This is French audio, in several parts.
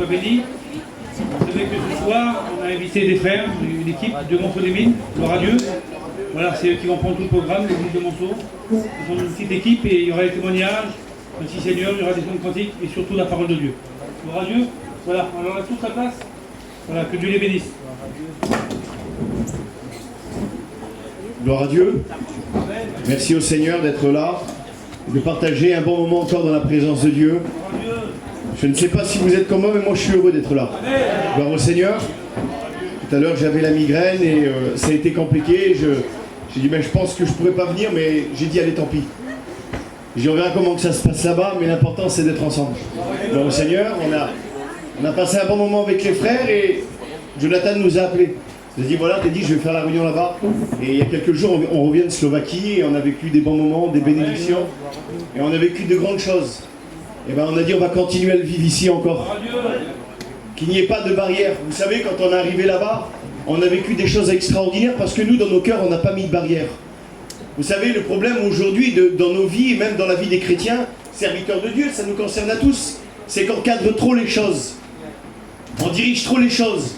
béni. Vous savez que ce soir, on a invité des frères, une équipe de Monceau-les-Mines, gloire à Dieu. Voilà, c'est eux qui vont prendre tout le programme, l'église de Monceau. Ils sont une petite équipe et il y aura des témoignages, merci Seigneur, il y aura des chants cantiques et surtout la parole de Dieu. Gloire à Dieu. Voilà, alors on a toute sa place. Voilà, que Dieu les bénisse. Gloire à Dieu. Merci au Seigneur d'être là, de partager un bon moment encore dans la présence de Dieu. Je ne sais pas si vous êtes comme moi, mais moi je suis heureux d'être là. Gloire au Seigneur. Tout à l'heure j'avais la migraine et ça a été compliqué. J'ai dit, ben, je pense que je ne pourrais pas venir, mais j'ai dit, allez, tant pis. J'ai dit, on verra comment que ça se passe là-bas, mais l'important c'est d'être ensemble. Gloire au Seigneur. On a passé un bon moment avec les frères et Jonathan nous a appelés. Il a dit, voilà, t'as dit, je vais faire la réunion là-bas. Et il y a quelques jours, on revient de Slovaquie et on a vécu des bons moments, des bénédictions. Et on a vécu de grandes choses. Et ben on a dit, on va continuer à le vivre ici encore. Qu'il n'y ait pas de barrière. Vous savez, quand on est arrivé là-bas, on a vécu des choses extraordinaires parce que nous, dans nos cœurs, on n'a pas mis de barrière. Vous savez, le problème aujourd'hui, dans nos vies, et même dans la vie des chrétiens, serviteurs de Dieu, ça nous concerne à tous, c'est qu'on cadre trop les choses. On dirige trop les choses.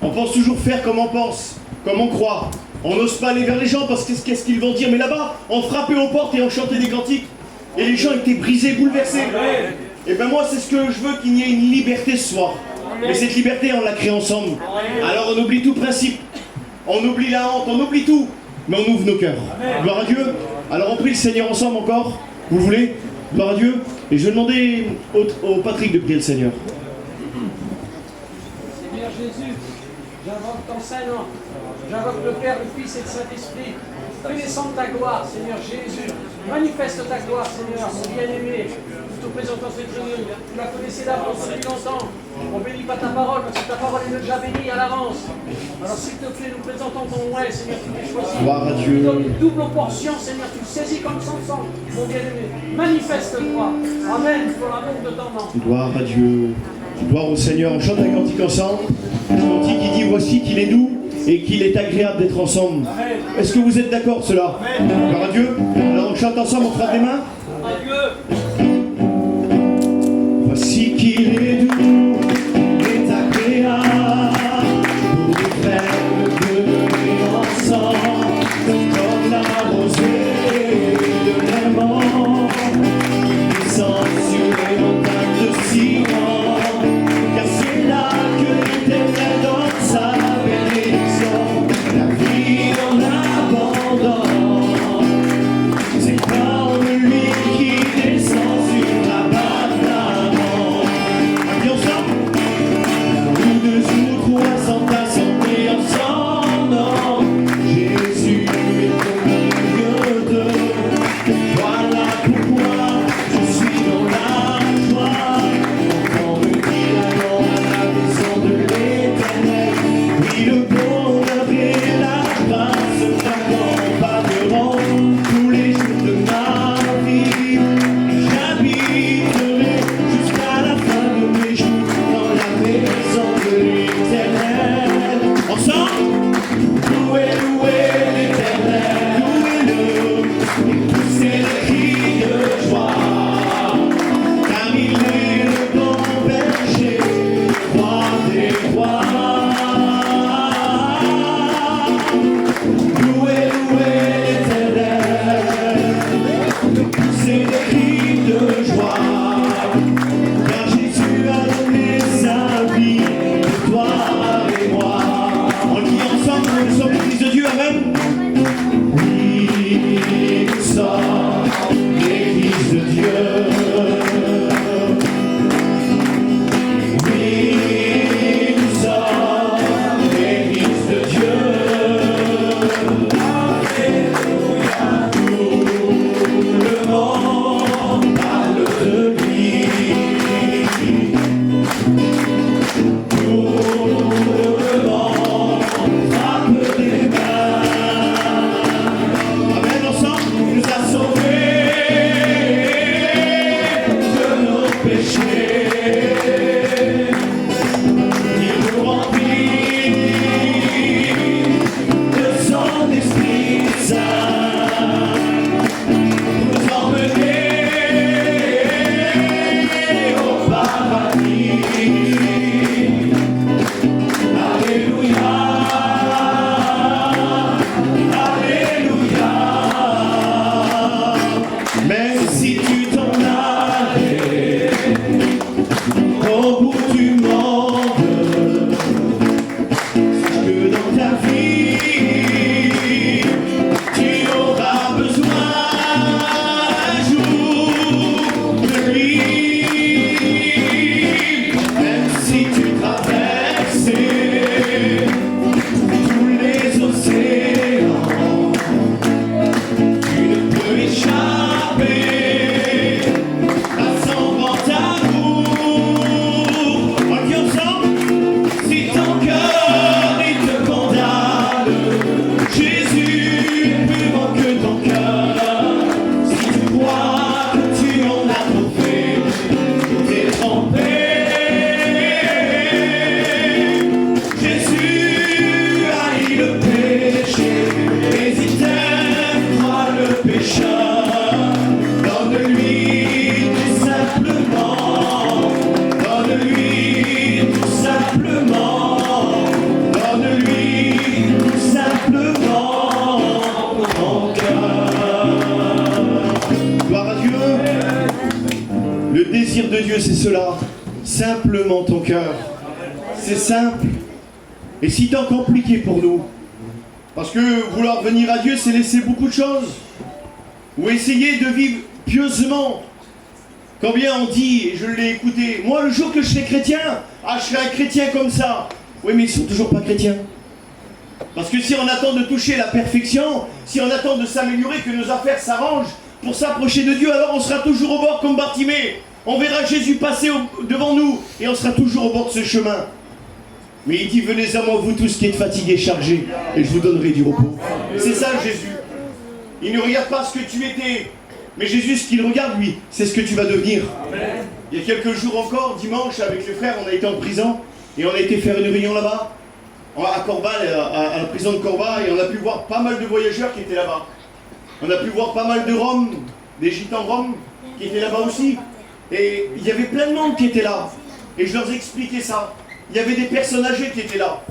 On pense toujours faire comme on pense, comme on croit. On n'ose pas aller vers les gens parce que qu'est-ce qu'ils vont dire. Mais là-bas, on frappait aux portes et on chantait des cantiques. Et les gens étaient brisés, bouleversés. Et ben moi, c'est ce que je veux, qu'il y ait une liberté ce soir. Mais cette liberté, on la crée ensemble. Alors on oublie tout principe. On oublie la honte, on oublie tout. Mais on ouvre nos cœurs. Gloire à Dieu. Alors on prie le Seigneur ensemble encore. Vous le voulez? Gloire à Dieu. Et je vais demander au Patrick de prier le Seigneur. Seigneur Jésus, j'invoque ton Saint-Nom, j'invoque le Père, le Fils et le Saint-Esprit. Fais descendre ta gloire, Seigneur Jésus. Manifeste ta gloire, Seigneur, mon bien-aimé. Nous te présentons cette réunion. Tu la connaissais d'avance depuis longtemps. On ne bénit pas ta parole parce que ta parole est déjà bénie à l'avance. Alors s'il te plaît, nous présentons ton ouais, Seigneur, tu t'es choisi. Gloire à Dieu. Tu donnes une double portion, Seigneur, tu le saisis comme Samson, mon bien-aimé. Manifeste-toi. Amen, pour l'amour de ton nom. Gloire à Dieu. Gloire au Seigneur. On chante un cantique ensemble. Un cantique qui dit, voici qu'il est doux et qu'il est agréable d'être ensemble. Est-ce que vous êtes d'accord, cela? Gloire à Dieu. Alors on chante ensemble, on frappe des mains. Voici qu'il est doux, il est agréable pour des frères de venir ensemble, comme la rosée de l'aimant, descend sur les montagnes de Sion, car c'est là que l'Éternel donne sa bénédiction, la vie en abondance. C'est comme lui qui descend sur la base d'avant. Appuyons ensemble. Là où deux ou trois sont assemblés ensemble, Jésus est au milieu d'eux. Voilà pourquoi je suis dans la joie. Quand me dit allons à la maison de l'Éternel. Oui, le bonheur et la grâce m'accompagneront tous les jours de ma vie. J'habiterai jusqu'à la fin de mes jours dans la maison de l'Éternel. Ensemble, louez, louez l'Éternel, louez-le, et poussez le cri de joie, car il est le bon berger, roi des rois. Louez, louez l'Éternel, poussez des cris de joie, car Jésus a donné sa vie pour toi et moi. On le dit ensemble, nous sommes l'église de Dieu, amen. Oui, nous sommes l'église de Dieu. Oui, nous sommes l'église de Dieu. Alléluia, tout le monde parle de lui. Tout le monde frappe des mains. Amen, ensemble, il nous a sauvés. Le désir de Dieu, c'est cela. Simplement ton cœur. C'est simple. Et si tant compliqué pour nous, parce que vouloir venir à Dieu, c'est laisser beaucoup de choses. Ou essayer de vivre pieusement. Combien on dit, et je l'ai écouté, moi le jour que je serai chrétien, je serai un chrétien comme ça. Oui, mais ils ne sont toujours pas chrétiens. Parce que si on attend de toucher la perfection, si on attend de s'améliorer, que nos affaires s'arrangent pour s'approcher de Dieu, alors on sera toujours au bord comme Bartimée. On verra Jésus passer devant nous et on sera toujours au bord de ce chemin. Mais il dit, venez à moi vous tous qui êtes fatigués, chargés, et je vous donnerai du repos. C'est ça Jésus. Il ne regarde pas ce que tu étais, mais Jésus, ce qu'il regarde, lui, c'est ce que tu vas devenir. Il y a quelques jours encore, dimanche, avec les frères, on a été en prison, et on a été faire une réunion là-bas, à Corba, à la prison de Corba, et on a pu voir pas mal de voyageurs qui étaient là-bas. On a pu voir pas mal de Roms, des gitans Roms, qui étaient là-bas aussi. Et il y avait plein de monde qui était là. Et je leur ai expliqué ça. Il y avait des personnes âgées qui étaient là.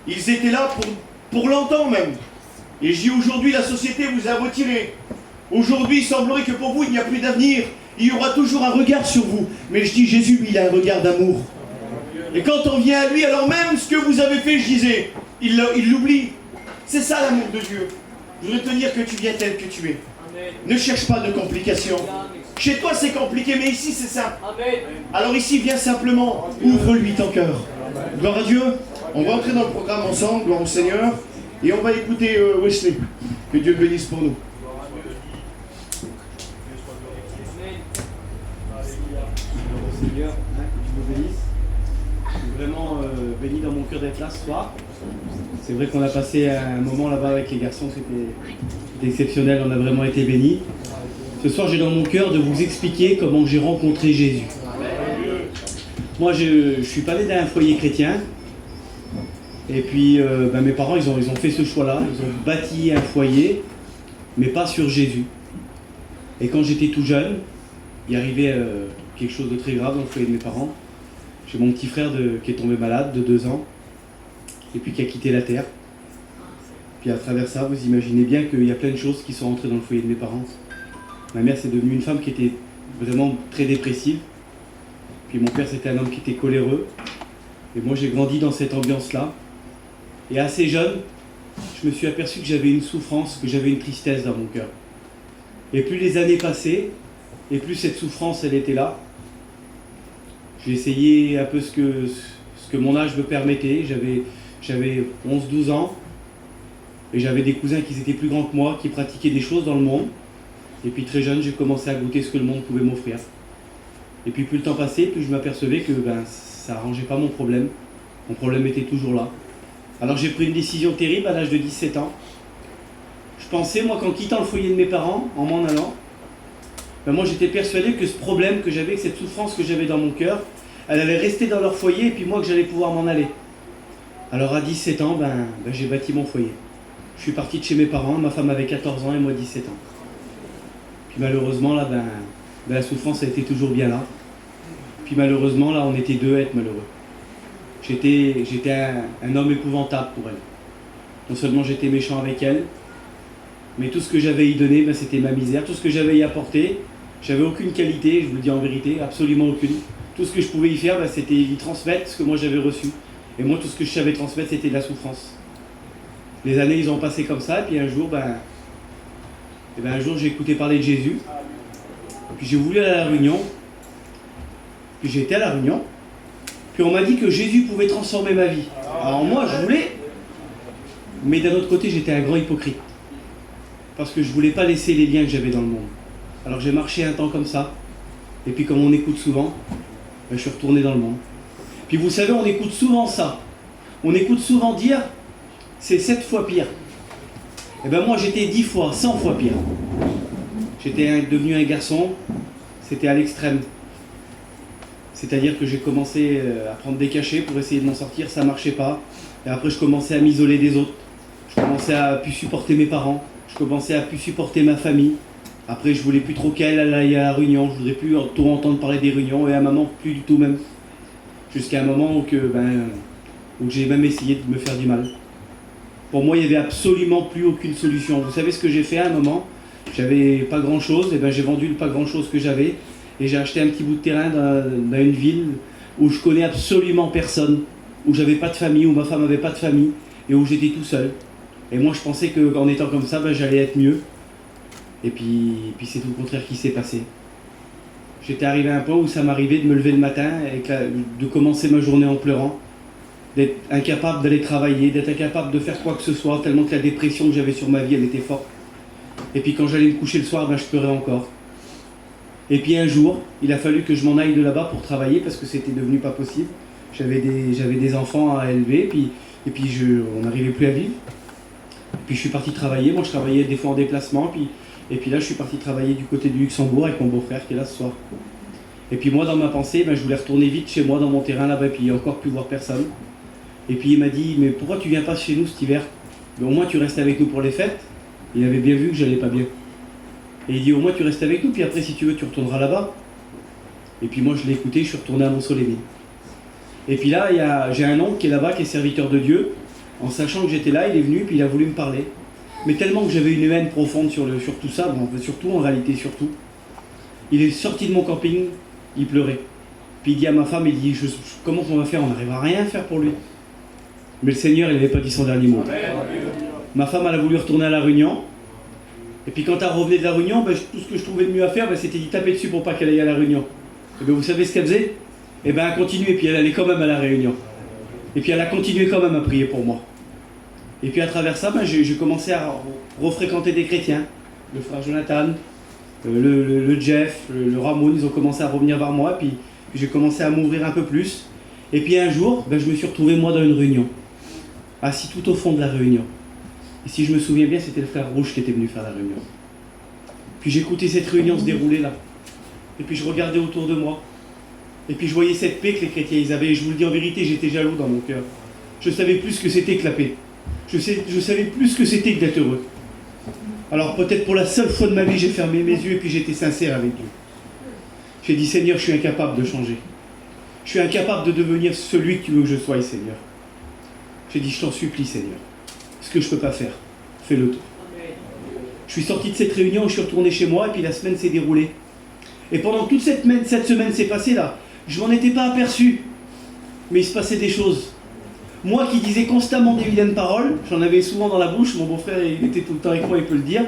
Ils étaient là pour longtemps même. Et je dis aujourd'hui, la société vous a retiré. Aujourd'hui, il semblerait que pour vous, il n'y a plus d'avenir. Il y aura toujours un regard sur vous. Mais je dis, Jésus, lui, il a un regard d'amour. Et quand on vient à lui, alors même ce que vous avez fait, je disais, il l'oublie. C'est ça l'amour de Dieu. Je voudrais te dire que tu viens tel que tu es. Ne cherche pas de complications. Chez toi, c'est compliqué, mais ici, c'est simple. Alors ici, viens simplement, ouvre-lui ton cœur. Gloire à Dieu. On va entrer dans le programme ensemble, gloire au Seigneur. Et on va écouter Wesley. Que Dieu le bénisse pour nous. Seigneur, que tu nous bénisses. Je suis vraiment béni dans mon cœur d'être là ce soir. C'est vrai qu'on a passé un moment là-bas avec les garçons, c'était exceptionnel, on a vraiment été bénis. Ce soir, j'ai dans mon cœur de vous expliquer comment j'ai rencontré Jésus. Moi, je suis pas né d'un foyer chrétien. Et puis, mes parents, ils ont fait ce choix-là. Ils ont bâti un foyer, mais pas sur Jésus. Et quand j'étais tout jeune, il arrivait quelque chose de très grave dans le foyer de mes parents. J'ai mon petit frère qui est tombé malade de 2 ans, et puis qui a quitté la terre. Puis à travers ça, vous imaginez bien qu'il y a plein de choses qui sont entrées dans le foyer de mes parents. Ma mère, c'est devenue une femme qui était vraiment très dépressive. Puis mon père, c'était un homme qui était coléreux. Et moi, j'ai grandi dans cette ambiance-là. Et assez jeune, je me suis aperçu que j'avais une souffrance, que j'avais une tristesse dans mon cœur. Et plus les années passaient, et plus cette souffrance, elle était là. J'ai essayé un peu ce que mon âge me permettait. J'avais 11-12 ans. Et j'avais des cousins qui étaient plus grands que moi, qui pratiquaient des choses dans le monde. Et puis très jeune, j'ai commencé à goûter ce que le monde pouvait m'offrir. Et puis plus le temps passait, plus je m'apercevais que ça n'arrangeait pas mon problème. Mon problème était toujours là. Alors j'ai pris une décision terrible à l'âge de 17 ans. Je pensais, moi, qu'en quittant le foyer de mes parents, en m'en allant, moi j'étais persuadé que ce problème que j'avais, que cette souffrance que j'avais dans mon cœur, elle allait rester dans leur foyer et puis moi que j'allais pouvoir m'en aller. Alors à 17 ans, j'ai bâti mon foyer. Je suis parti de chez mes parents, ma femme avait 14 ans et moi 17 ans. Puis malheureusement, là, la souffrance a été toujours bien là. Puis malheureusement, là, on était deux à être malheureux. J'étais un homme épouvantable pour elle. Non seulement j'étais méchant avec elle, mais tout ce que j'avais à y donner, c'était ma misère. Tout ce que j'avais à y apporter, j'avais aucune qualité, je vous le dis en vérité, absolument aucune. Tout ce que je pouvais y faire, c'était y transmettre ce que moi j'avais reçu. Et moi, tout ce que je savais transmettre, c'était de la souffrance. Les années, ils ont passé comme ça, et puis un jour, j'ai écouté parler de Jésus. Puis j'ai voulu aller à la réunion. Puis j'ai été à la réunion. Puis on m'a dit que Jésus pouvait transformer ma vie. Alors moi, je voulais. Mais d'un autre côté, j'étais un grand hypocrite. Parce que je ne voulais pas laisser les liens que j'avais dans le monde. Alors j'ai marché un temps comme ça. Et puis comme on écoute souvent, je suis retourné dans le monde. Puis vous savez, on écoute souvent ça. On écoute souvent dire, c'est 7 fois pire. Et moi j'étais 10 fois, 100 fois pire. J'étais devenu un garçon, c'était à l'extrême. C'est-à-dire que j'ai commencé à prendre des cachets pour essayer de m'en sortir, ça ne marchait pas. Et après je commençais à m'isoler des autres. Je commençais à plus supporter mes parents. Je commençais à plus supporter ma famille. Après je voulais plus trop qu'elle aille à la réunion. Je voudrais plus trop entendre parler des réunions. Et à un moment, plus du tout même. Jusqu'à un moment où j'ai même essayé de me faire du mal. Pour moi, il n'y avait absolument plus aucune solution. Vous savez ce que j'ai fait à un moment? J'avais pas grand chose, et j'ai vendu le pas grand chose que j'avais. Et j'ai acheté un petit bout de terrain dans une ville où je connais absolument personne, où j'avais pas de famille, où ma femme avait pas de famille, et où j'étais tout seul. Et moi je pensais qu'en étant comme ça, j'allais être mieux. Et puis c'est tout le contraire qui s'est passé. J'étais arrivé à un point où ça m'arrivait de me lever le matin et de commencer ma journée en pleurant, d'être incapable d'aller travailler, d'être incapable de faire quoi que ce soit, tellement que la dépression que j'avais sur ma vie, elle était forte. Et puis quand j'allais me coucher le soir, je pleurais encore. Et puis un jour, il a fallu que je m'en aille de là-bas pour travailler parce que c'était devenu pas possible. J'avais des enfants à élever, et puis on n'arrivait plus à vivre. Puis je suis parti travailler, moi je travaillais des fois en déplacement, et puis là je suis parti travailler du côté du Luxembourg avec mon beau-frère qui est là ce soir. Et puis moi dans ma pensée, je voulais retourner vite chez moi dans mon terrain là-bas, et puis encore plus voir personne. Et puis il m'a dit, mais pourquoi tu viens pas chez nous cet hiver? Mais au moins tu restes avec nous pour les fêtes. Il avait bien vu que j'allais pas bien. Et il dit, au moins tu restes avec nous, puis après si tu veux tu retourneras là-bas. Et puis moi je l'ai écouté, je suis retourné à Montsolémine. Et puis là, j'ai un oncle qui est là-bas, qui est serviteur de Dieu. En sachant que j'étais là, il est venu, puis il a voulu me parler. Mais tellement que j'avais une haine profonde sur tout ça, surtout en réalité, surtout. Il est sorti de mon camping, il pleurait. Puis il dit à ma femme, il dit, comment on va faire? On n'arrive à rien faire pour lui. Mais le Seigneur, il n'avait pas dit son dernier mot. Ma femme, elle a voulu retourner à La Réunion. Et puis quand elle revenait de La Réunion, tout ce que je trouvais de mieux à faire, c'était d'y taper dessus pour pas qu'elle aille à La Réunion. Et bien vous savez ce qu'elle faisait? Et bien elle continuait, puis elle allait quand même à La Réunion. Et puis elle a continué quand même à prier pour moi. Et puis à travers ça, j'ai commencé à refréquenter des chrétiens. Le frère Jonathan, le Jeff, le Ramon, ils ont commencé à revenir vers moi, puis j'ai commencé à m'ouvrir un peu plus. Et puis un jour, je me suis retrouvé moi dans une réunion, assis tout au fond de la réunion. Et si je me souviens bien, c'était le frère Rouge qui était venu faire la réunion. Puis j'écoutais cette réunion se dérouler là. Et puis je regardais autour de moi. Et puis je voyais cette paix que les chrétiens ils avaient. Et je vous le dis en vérité, j'étais jaloux dans mon cœur. Je savais plus ce que c'était que la paix. Je savais plus ce que c'était que d'être heureux. Alors peut-être pour la seule fois de ma vie, j'ai fermé mes yeux et puis j'étais sincère avec Dieu. J'ai dit, Seigneur, je suis incapable de changer. Je suis incapable de devenir celui que tu veux que je sois, Seigneur. J'ai dit, je t'en supplie, Seigneur. Ce que je ne peux pas faire, fais-le toi. Je suis sorti de cette réunion, je suis retourné chez moi et puis la semaine s'est déroulée. Et pendant toute cette semaine s'est passée là, je m'en étais pas aperçu. Mais il se passait des choses. Moi qui disais constamment des vilaines paroles, j'en avais souvent dans la bouche, mon beau-frère il était tout le temps avec moi, il peut le dire.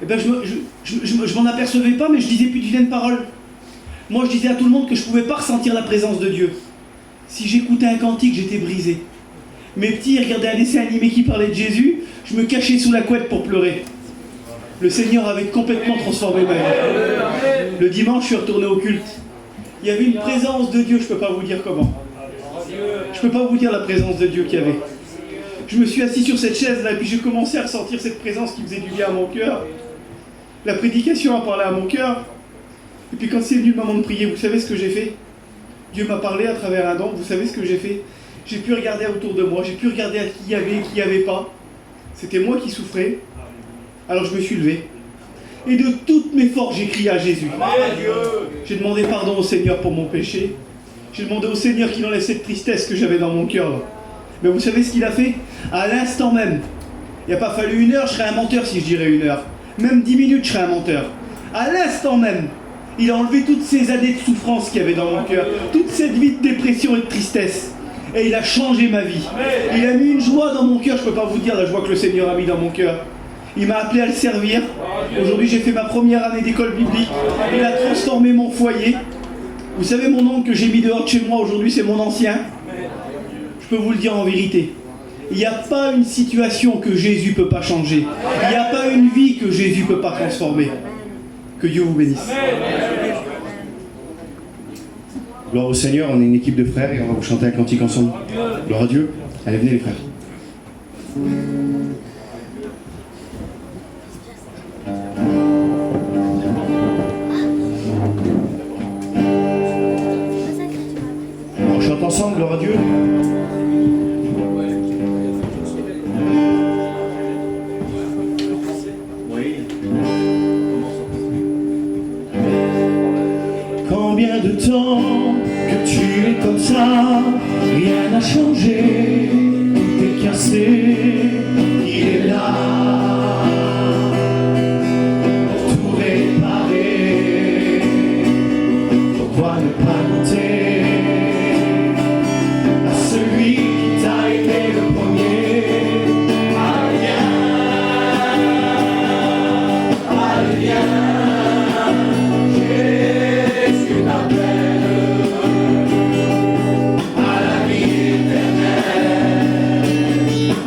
Et ben je m'en apercevais pas, mais je disais plus de vilaines paroles. Moi je disais à tout le monde que je ne pouvais pas ressentir la présence de Dieu. Si j'écoutais un cantique, j'étais brisé. Mes petits regardaient un dessin animé qui parlait de Jésus, je me cachais sous la couette pour pleurer. Le Seigneur avait complètement transformé ma vie. Le dimanche, je suis retourné au culte. Il y avait une présence de Dieu, je ne peux pas vous dire comment. Je ne peux pas vous dire la présence de Dieu qu'il y avait. Je me suis assis sur cette chaise-là et puis j'ai commencé à ressentir cette présence qui faisait du bien à mon cœur. La prédication a parlé à mon cœur. Et puis quand c'est venu le moment de prier, vous savez ce que j'ai fait? Dieu m'a parlé à travers un don, vous savez ce que j'ai fait? J'ai pu regarder autour de moi, j'ai pu regarder à qui y avait et qui n'y avait pas. C'était moi qui souffrais. Alors je me suis levé. Et de toutes mes forces, j'ai crié à Jésus. J'ai demandé pardon au Seigneur pour mon péché. J'ai demandé au Seigneur qu'il enlève cette tristesse que j'avais dans mon cœur. Mais vous savez ce qu'il a fait? À l'instant même. Il n'a pas fallu 1 heure, je serais un menteur si je dirais 1 heure. Même 10 minutes, je serais un menteur. À l'instant même, il a enlevé toutes ces années de souffrance qu'il y avait dans mon cœur. Toute cette vie de dépression et de tristesse. Et il a changé ma vie. Il a mis une joie dans mon cœur, je ne peux pas vous dire la joie que le Seigneur a mis dans mon cœur. Il m'a appelé à le servir. Aujourd'hui, j'ai fait ma première année d'école biblique. Il a transformé mon foyer. Vous savez, mon oncle que j'ai mis dehors de chez moi, aujourd'hui, c'est mon ancien. Je peux vous le dire en vérité. Il n'y a pas une situation que Jésus ne peut pas changer. Il n'y a pas une vie que Jésus ne peut pas transformer. Que Dieu vous bénisse. Gloire au Seigneur, on est une équipe de frères et on va vous chanter un cantique ensemble. Gloire à Dieu. Allez, venez les frères. On chante ensemble, gloire à Dieu. Combien de temps que tu es comme ça, rien n'a changé, tout est cassé, il est là pour tout réparer. pas goûter à celui qui t'a aimé le premier. Allez viens, Jésus t'appelle à la vie éternelle.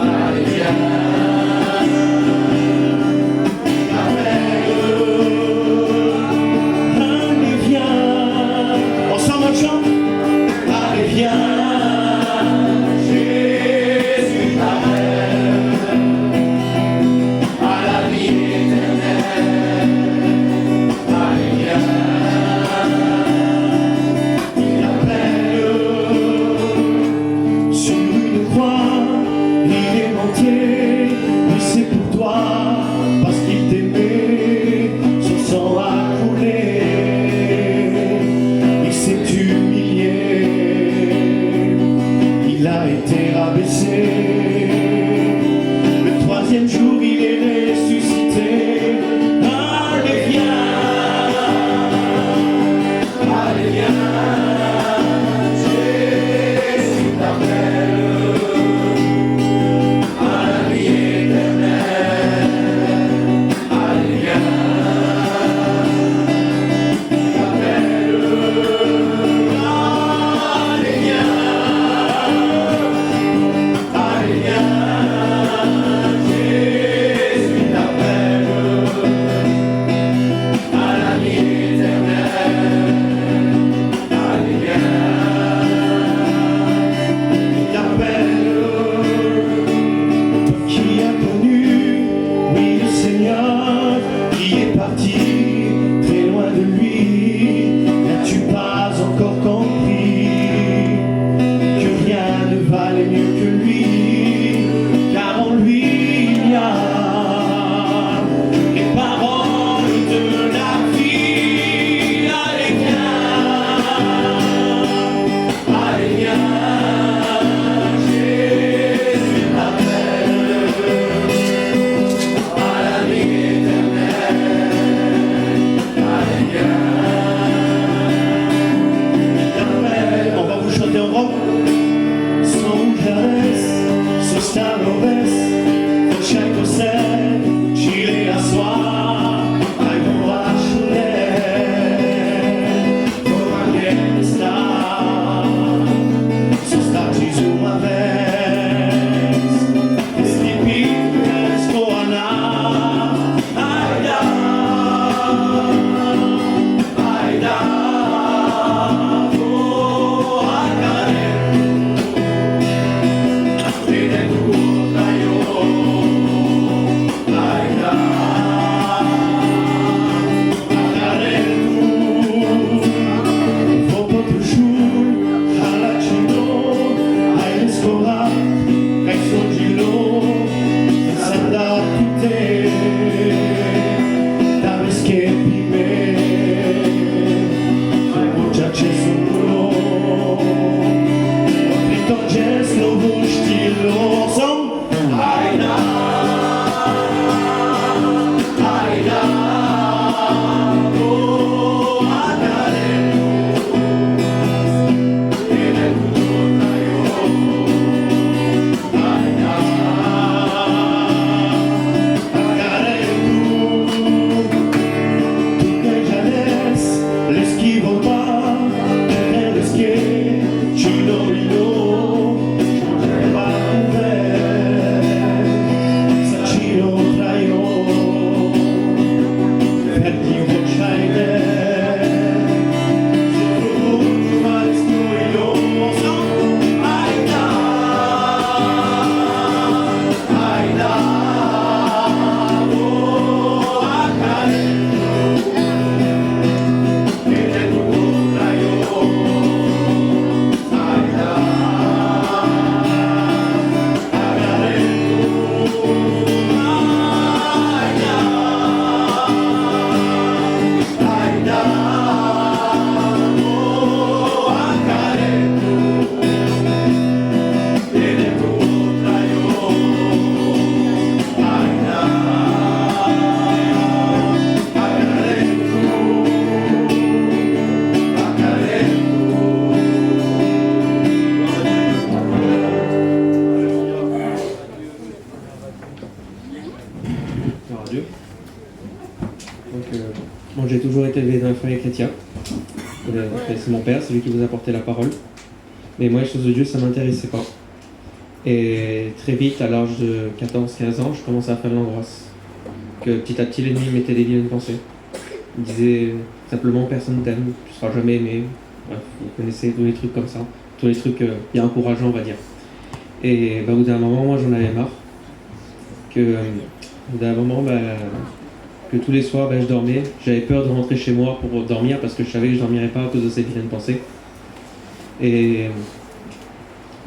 Allez viens, allez viens, ensemble on chante. Allez viens, Jésus t'appelle à la vie éternelle. Allez viens, il appelle. Sur une croix, il est monté, mais c'est pour toi, parce qu'il t'aimait, son sang a coulé, il s'est humilié, il a été rabaissé. Le troisième jour, il est ressuscité. Allez viens, Jésus t'appelle à la vie éternelle. Allez viens, il t'appelle. Allez viens, Jésus t'appelle à la vie éternelle. Allez viens, il t'appelle. Toi qui as connu, oui, le Seigneur, qui est parti très loin de lui, n'as-tu pas encore compris que rien ne valait mieux que lui, car en lui il y a les paroles de la vie. Allez viens, Jésus t'appelle à la vie éternelle. Allez viens, il t'appelle. On va vous chanter en gros. Son rouge à l'est, son stade en baisse, ton chien concert, gilet à soir, avec mon rachelet, comme un vieil star, son star Jésus ma veste, et Sleepy, Escoana, Aïda, Aïda, oh, Akane. Chino, Rino, pas couvert. C'est mon père, c'est lui qui vous a apporté la parole. Mais moi, les choses de Dieu, ça ne m'intéressait pas. Et très vite, à l'âge de 14-15 ans, je commençais à faire l'angoisse. Que petit à petit, l'ennemi mettait des vilaines pensées. Il disait simplement personne t'aime, tu seras jamais aimé. Bref, vous connaissez tous les trucs comme ça, tous les trucs bien encourageants, on va dire. Et au bout d'un moment, moi j'en avais marre. Au bout d'un moment, que tous les soirs, je dormais. J'avais peur de rentrer chez moi pour dormir parce que je savais que je dormirais pas à cause de ces vilaines pensées. Et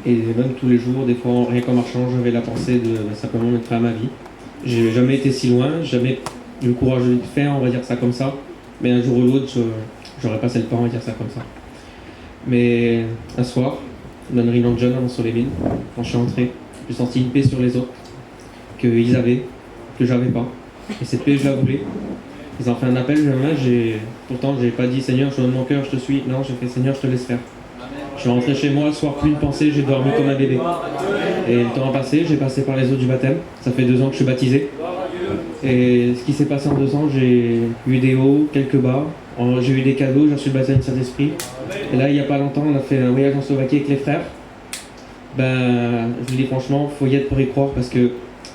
même tous les jours, des fois, rien qu'en marchant, j'avais la pensée de simplement mettre fin à ma vie. J'ai jamais été si loin, jamais eu le courage de le faire, on va dire ça comme ça. Mais un jour ou l'autre, j'aurais passé le pas, on va dire ça comme ça. Mais un soir, dans une réunion de jeunes sur les mines, quand je suis entré, j'ai senti une paix sur les autres, qu'ils avaient, que j'avais pas. Et cette paix, je la voulais. Ils ont fait un appel, pourtant j'ai pas dit Seigneur, je te donne mon cœur, je te suis. Non, j'ai fait Seigneur, je te laisse faire. Je suis rentré chez moi, le soir, plus une pensée, j'ai dormi comme un bébé. Et le temps a passé, j'ai passé par les eaux du baptême. Ça fait 2 ans que je suis baptisé. Et ce qui s'est passé en 2 ans, j'ai eu des hauts, quelques bas. J'ai eu des cadeaux, j'ai reçu le baptême du Saint-Esprit. Et là, il n'y a pas longtemps, on a fait un voyage en Slovaquie avec les frères. Je vous dis franchement, il faut y être pour y croire parce que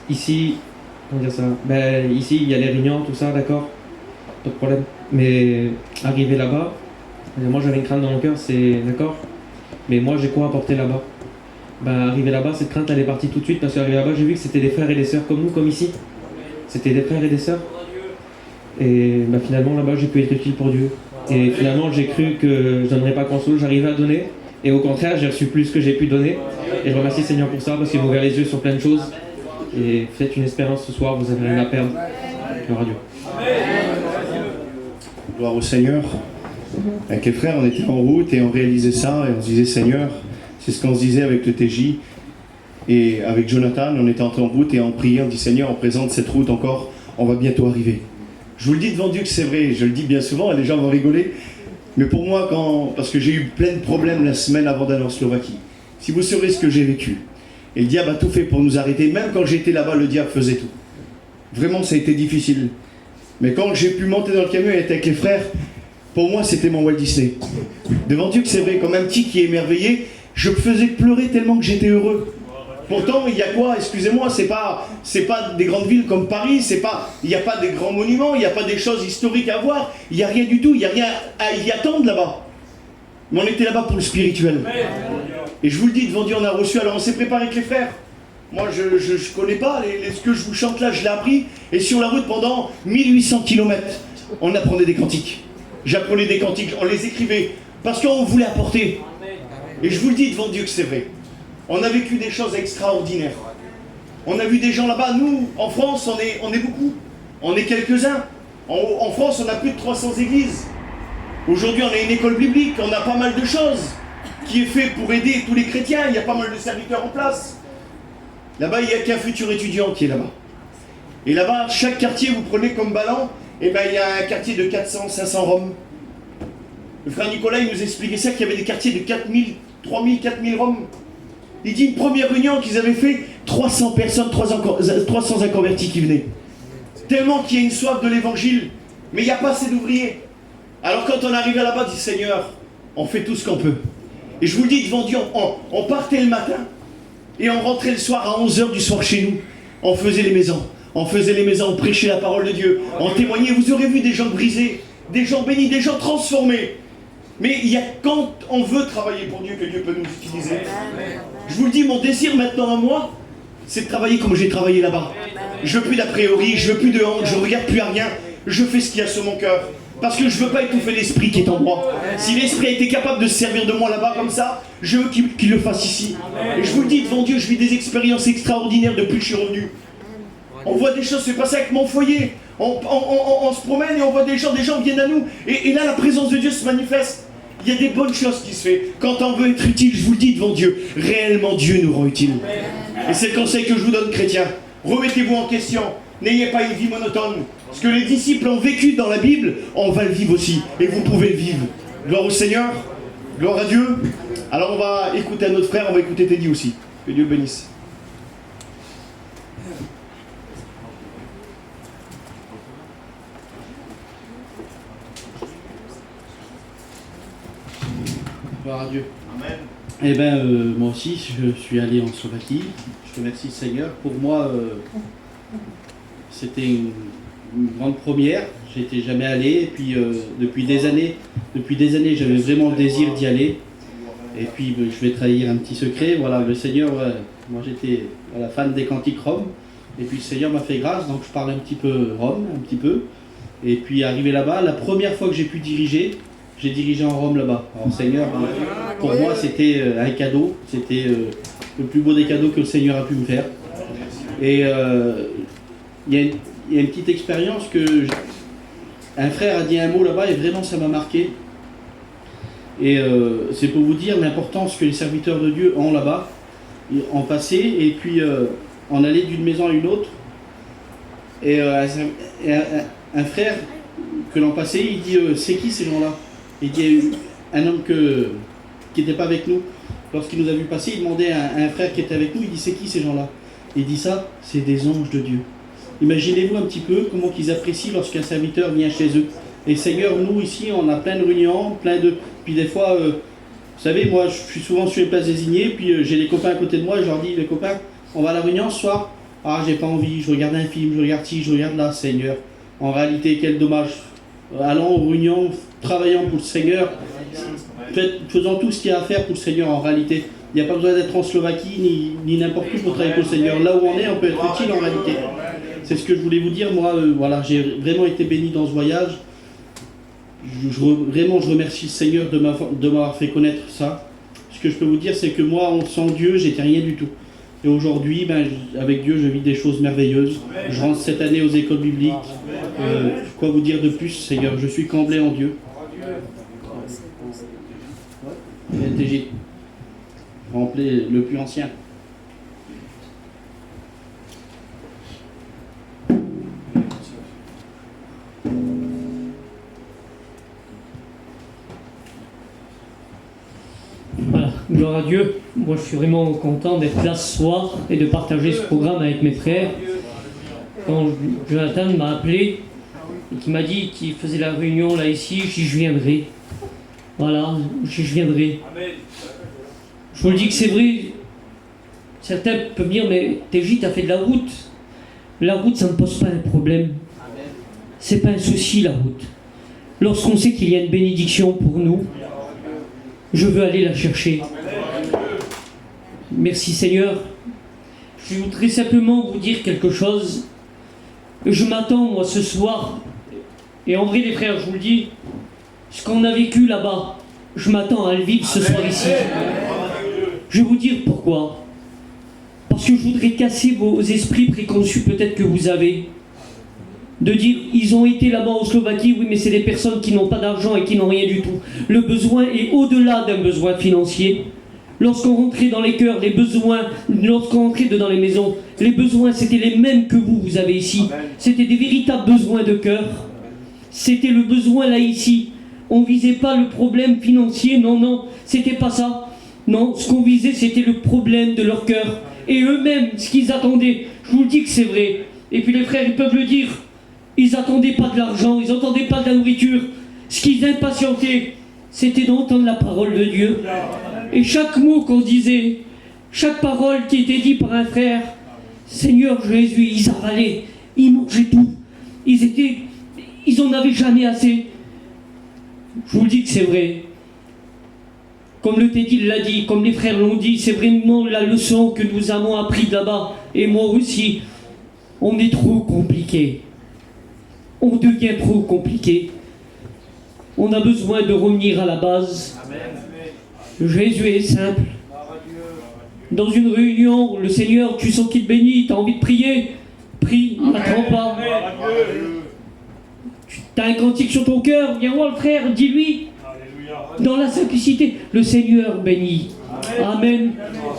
ici, comment dire ça, ici, il y a les réunions, tout ça, d'accord, pas de problème. Mais arriver là-bas, moi j'avais une crainte dans mon cœur, c'est d'accord. Mais moi, j'ai quoi apporter là-bas? Arrivé là-bas, cette crainte elle est partie tout de suite parce qu'arrivé là-bas, j'ai vu que c'était des frères et des sœurs comme nous, comme ici. C'était des frères et des sœurs. Et finalement, là-bas, j'ai pu être utile pour Dieu. Et finalement, j'ai cru que je donnerais pas grand-chose, j'arrivais à donner. Et au contraire, j'ai reçu plus que j'ai pu donner. Et je remercie le Seigneur pour ça parce qu'il m'a ouvert les yeux sur plein de choses. Et faites une espérance ce soir, vous avez rien à perdre. Gloire à Dieu. Gloire au Seigneur. Avec les frères, on était en route et on réalisait ça et on se disait Seigneur, c'est ce qu'on se disait avec le TJ et avec Jonathan, on était en route et on priait, on dit Seigneur, on présente cette route encore, on va bientôt arriver. Je vous le dis devant Dieu que c'est vrai, je le dis bien souvent et les gens vont rigoler, mais pour moi, parce que j'ai eu plein de problèmes la semaine avant d'aller en Slovaquie, si vous saurez ce que j'ai vécu, et le diable a tout fait pour nous arrêter, même quand j'étais là-bas, le diable faisait tout. Vraiment, ça a été difficile. Mais quand j'ai pu monter dans le camion et être avec les frères, pour moi, c'était mon Walt Disney. Devant Dieu que c'est vrai, comme un petit qui est émerveillé, je me faisais pleurer tellement que j'étais heureux. Pourtant, il y a quoi? Excusez-moi, c'est pas des grandes villes comme Paris, il n'y a pas des grands monuments, il n'y a pas des choses historiques à voir, il n'y a rien du tout, il n'y a rien à y attendre là-bas. Mais on était là-bas pour le spirituel. Et je vous le dis, devant Dieu, on a reçu, alors on s'est préparé avec les frères. Moi, je connais pas, ce que je vous chante là, je l'ai appris. Et sur la route, pendant 1800 km, on apprenait des cantiques. J'apprenais des cantiques, on les écrivait, parce qu'on voulait apporter. Et je vous le dis devant Dieu que c'est vrai. On a vécu des choses extraordinaires. On a vu des gens là-bas. Nous, en France, on est beaucoup. On est quelques-uns. En France, on a plus de 300 églises. Aujourd'hui, on a une école biblique. On a pas mal de choses qui est fait pour aider tous les chrétiens. Il y a pas mal de serviteurs en place. Là-bas, il n'y a qu'un futur étudiant qui est là-bas. Et là-bas, chaque quartier, vous prenez comme Ballan, il y a un quartier de 400, 500 Roms. Le frère Nicolas, il nous expliquait ça, qu'il y avait des quartiers de 4000, 3000, 4000 Roms. Il dit une première réunion qu'ils avaient fait, 300 personnes, 300 inconvertis qui venaient. Tellement qu'il y a une soif de l'évangile, mais il n'y a pas assez d'ouvriers. Alors quand on arrivait là-bas, on dit Seigneur, on fait tout ce qu'on peut. Et je vous le dis devant Dieu, on partait le matin et on rentrait le soir à 11h du soir chez nous. On faisait les maisons. On faisait les maisons, on prêchait la parole de Dieu. On témoignait, vous aurez vu des gens brisés, des gens bénis, des gens transformés. Mais il y a quand on veut travailler pour Dieu que Dieu peut nous utiliser. Je vous le dis, mon désir maintenant à moi, c'est de travailler comme j'ai travaillé là-bas. Je veux plus d'a priori, je veux plus de honte, je regarde plus à rien. Je fais ce qu'il y a sur mon cœur. Parce que je veux pas étouffer l'esprit qui est en moi. Si l'esprit a été capable de se servir de moi là-bas comme ça, je veux qu'il le fasse ici. Et je vous le dis devant Dieu, je vis des expériences extraordinaires depuis que je suis revenu. On voit des choses se passer avec mon foyer. On se promène et on voit des gens viennent à nous. Et là, la présence de Dieu se manifeste. Il y a des bonnes choses qui se font. Quand on veut être utile, je vous le dis devant Dieu, réellement Dieu nous rend utile. Et c'est le conseil que je vous donne, chrétiens. Remettez-vous en question. N'ayez pas une vie monotone. Ce que les disciples ont vécu dans la Bible, on va le vivre aussi. Et vous pouvez le vivre. Gloire au Seigneur. Gloire à Dieu. Alors on va écouter un autre frère, on va écouter Teddy aussi. Que Dieu bénisse. Gloire à Dieu. Amen. Eh bien, moi aussi, je suis allé en Slovaquie. Je remercie le Seigneur. Pour moi, c'était une grande première. J'étais jamais allé. Et puis, depuis des années, j'avais vraiment le désir d'y aller. Et puis, je vais trahir un petit secret. Voilà, le Seigneur, moi j'étais fan des cantiques roms. Et puis, le Seigneur m'a fait grâce, donc je parle un petit peu rome, un petit peu. Et puis, arrivé là-bas, la première fois que j'ai pu diriger, j'ai dirigé en Rome là-bas. Alors Seigneur, pour moi c'était un cadeau, c'était le plus beau des cadeaux que le Seigneur a pu me faire. Et il y a une petite expérience que un frère a dit un mot là-bas et vraiment ça m'a marqué. Et c'est pour vous dire l'importance que les serviteurs de Dieu ont là-bas, en passé et puis en aller d'une maison à une autre. Et un frère que l'an passé, il dit c'est qui ces gens-là? Il dit un homme qui n'était pas avec nous. Lorsqu'il nous a vu passer, il demandait à un frère qui était avec nous, il dit c'est qui ces gens-là? Il dit ça, c'est des anges de Dieu. Imaginez-vous un petit peu comment qu'ils apprécient lorsqu'un serviteur vient chez eux. Et Seigneur, nous ici, on a plein de réunions, puis des fois, vous savez, moi je suis souvent sur les places désignées, puis j'ai des copains à côté de moi, je leur dis, les copains, on va à la réunion ce soir? Ah, j'ai pas envie, je regarde un film, je regarde ci, je regarde là, Seigneur. En réalité, quel dommage. Allons aux réunions, travaillant pour le Seigneur, faisant tout ce qu'il y a à faire pour le Seigneur en réalité. Il n'y a pas besoin d'être en Slovaquie ni n'importe où pour travailler pour le Seigneur. Là où on est, on peut être utile en réalité. C'est ce que je voulais vous dire. Moi, voilà, j'ai vraiment été béni dans ce voyage. Vraiment, je remercie le Seigneur de m'avoir fait connaître ça. Ce que je peux vous dire, c'est que moi, sans Dieu, j'étais rien du tout. Et aujourd'hui, avec Dieu, je vis des choses merveilleuses. Je rentre cette année aux écoles bibliques. Quoi vous dire de plus, Seigneur? Je suis comblé en Dieu. TJ, rempli le plus ancien. Voilà, gloire à Dieu. Moi, je suis vraiment content d'être là ce soir et de partager ce programme avec mes frères. Quand Jonathan m'a appelé et qu'il m'a dit qu'il faisait la réunion là ici, je dis je viendrai. Voilà, je viendrai. Je vous le dis que c'est vrai. Certains peuvent dire mais TJ, t'as fait de la route. La route, ça ne pose pas un problème. C'est pas un souci la route. Lorsqu'on sait qu'il y a une bénédiction pour nous, je veux aller la chercher. Merci Seigneur. Je voudrais simplement vous dire quelque chose. Je m'attends, moi, ce soir, et en vrai les frères, je vous le dis, ce qu'on a vécu là-bas, je m'attends à le vivre ce soir ici. Je vais vous dire pourquoi. Parce que je voudrais casser vos esprits préconçus peut-être que vous avez. De dire, ils ont été là-bas en Slovaquie, oui, mais c'est des personnes qui n'ont pas d'argent et qui n'ont rien du tout. Le besoin est au-delà d'un besoin financier. Lorsqu'on rentrait dans les cœurs, les besoins, lorsqu'on rentrait dans les maisons, les besoins, c'était les mêmes que vous avez ici. C'était des véritables besoins de cœur. C'était le besoin là, ici. On ne visait pas le problème financier, non, c'était pas ça. Non, ce qu'on visait, c'était le problème de leur cœur. Et eux-mêmes, ce qu'ils attendaient, je vous le dis que c'est vrai. Et puis les frères, ils peuvent le dire. Ils n'attendaient pas de l'argent, ils n'attendaient pas de la nourriture. Ce qu'ils impatientaient, c'était d'entendre la parole de Dieu. Et chaque mot qu'on disait, chaque parole qui était dite par un frère, Seigneur Jésus, ils avalaient, ils mangeaient tout. Ils en avaient jamais assez. Je vous le dis que c'est vrai. Comme le Teddy l'a dit, comme les frères l'ont dit, c'est vraiment la leçon que nous avons appris là-bas. Et moi aussi, on est trop compliqué. On devient trop compliqué. On a besoin de revenir à la base. Jésus est simple. Dans une réunion, le Seigneur, tu sens qu'il te bénit, tu as envie de prier, prie, n'attends pas. Tu as un cantique sur ton cœur, viens voir le frère, dis-lui. Dans la simplicité, le Seigneur bénit. Amen.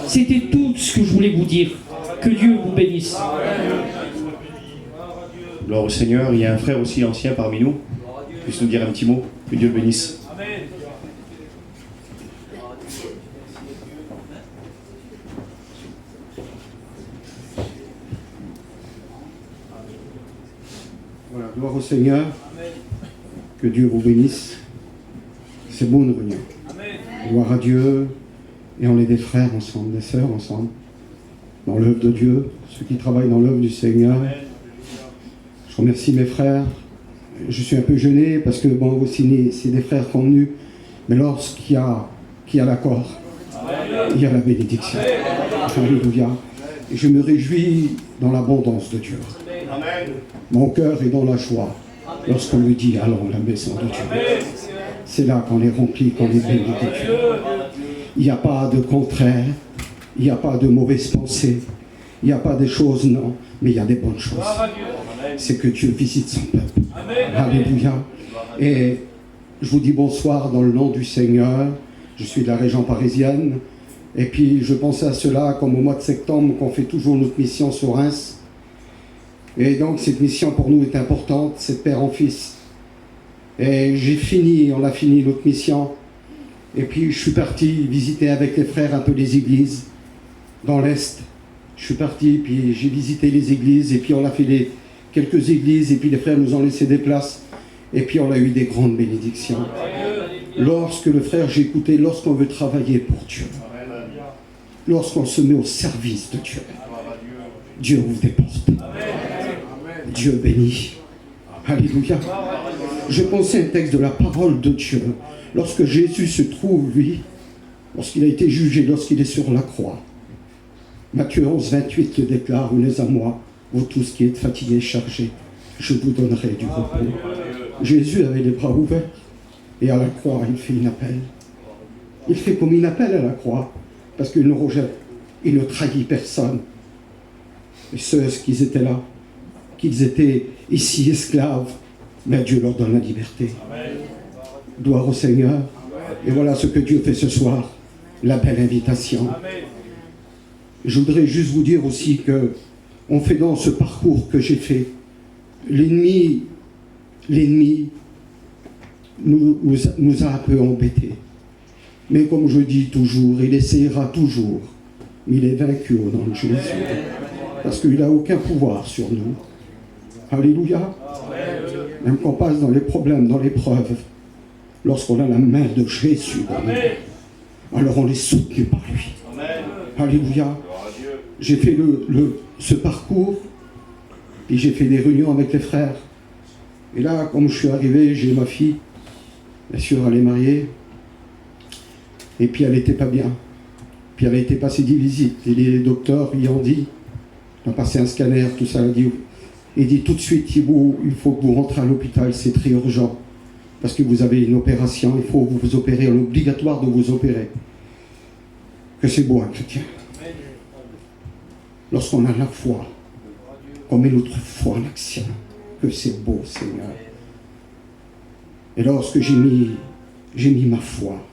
C'était tout ce que je voulais vous dire. Que Dieu vous bénisse. Gloire au Seigneur, il y a un frère aussi ancien parmi nous, qui puisse nous dire un petit mot, que Dieu le bénisse. Voilà, gloire au Seigneur, que Dieu vous bénisse. C'est bon de venir. Gloire à Dieu. Et on est des frères ensemble, des sœurs ensemble, dans l'œuvre de Dieu, ceux qui travaillent dans l'œuvre du Seigneur. Je remercie mes frères. Je suis un peu gêné parce que, bon, aussi, c'est des frères convenus, mais lorsqu'il y a l'accord, il y a la bénédiction. Alléluia. Et je me réjouis dans l'abondance de Dieu. Mon cœur est dans la joie lorsqu'on me dit allons à la maison de Dieu. C'est là qu'on est rempli, qu'on est béni de Dieu. Il n'y a pas de contraire, il n'y a pas de mauvaises pensées, il n'y a pas des choses, non, mais il y a des bonnes choses. C'est que Dieu visite son peuple. Alléluia. Et je vous dis bonsoir dans le nom du Seigneur. Je suis de la région parisienne. Et puis je pensais à cela comme au mois de septembre qu'on fait toujours notre mission sur Reims. Et donc cette mission pour nous est importante, c'est de père en fils. Et on a fini notre mission. Et puis je suis parti visiter avec les frères un peu les églises dans l'Est. Je suis parti, puis j'ai visité les églises, et puis on a fait quelques églises, et puis les frères nous ont laissé des places. Et puis on a eu des grandes bénédictions. Lorsque le frère, j'ai écouté, lorsqu'on veut travailler pour Dieu, lorsqu'on se met au service de Dieu, Dieu ouvre des portes. Dieu bénit. Alléluia. Je pensais un texte de la parole de Dieu. Lorsque Jésus se trouve, lui, lorsqu'il a été jugé, lorsqu'il est sur la croix, Matthieu 11, 28 le déclare, venez à moi, vous tous qui êtes fatigués et chargés, je vous donnerai du repos. Jésus avait les bras ouverts, et à la croix, il fait un appel. Il fait comme un appel à la croix, parce qu'il ne rejette, il ne trahit personne. Et ceux qui étaient là, qu'ils étaient ici esclaves, mais Dieu leur donne la liberté. Gloire au Seigneur. Et voilà ce que Dieu fait ce soir, la belle invitation. Je voudrais juste vous dire aussi que on fait dans ce parcours que j'ai fait, l'ennemi nous a un peu embêtés. Mais comme je dis toujours, il essayera toujours, mais il est vaincu au nom de Jésus. Parce qu'il n'a aucun pouvoir sur nous. Alléluia. Même qu'on passe dans les problèmes, dans l'épreuve, lorsqu'on a la main de Jésus dans nous, alors on est soutenu par lui. Alléluia. J'ai fait ce parcours, et j'ai fait des réunions avec les frères. Et là, comme je suis arrivé, j'ai ma fille, bien sûr, elle est mariée, et puis elle n'était pas bien. Puis elle a été passer des visites, et les docteurs lui ont dit, on a passé un scanner, tout ça, il dit tout de suite, Thibaut, il faut que vous rentrez à l'hôpital, c'est très urgent, parce que vous avez une opération, il faut vous opérer, il est obligatoire de vous opérer. Que c'est beau un chrétien. Lorsqu'on a la foi, qu'on met notre foi en action, que c'est beau, Seigneur. Et lorsque j'ai mis ma foi,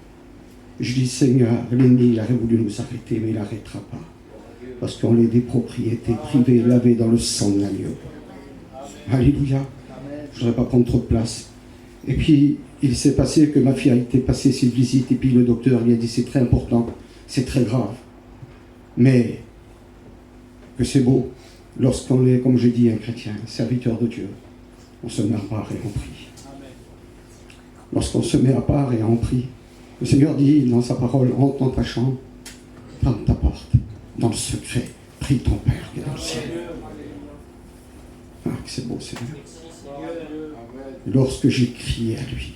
je dis, Seigneur, l'ennemi, il aurait voulu nous arrêter, mais il n'arrêtera pas. Parce qu'on est des propriétés privées, lavées dans le sang de l'agneau. Alléluia. Je ne voudrais pas prendre trop de place. Et puis, il s'est passé que ma fille a été passer cette visite, et puis le docteur lui a dit, c'est très important, c'est très grave. Mais, que c'est beau, lorsqu'on est, comme je dis, un chrétien, un serviteur de Dieu, on se met à part et on prie. Lorsqu'on se met à part et on prie, le Seigneur dit dans sa parole, entre dans ta chambre, ferme ta porte, dans le secret, prie ton Père qui est dans le ciel. Ah, que c'est beau, Seigneur. Lorsque j'ai crié à lui,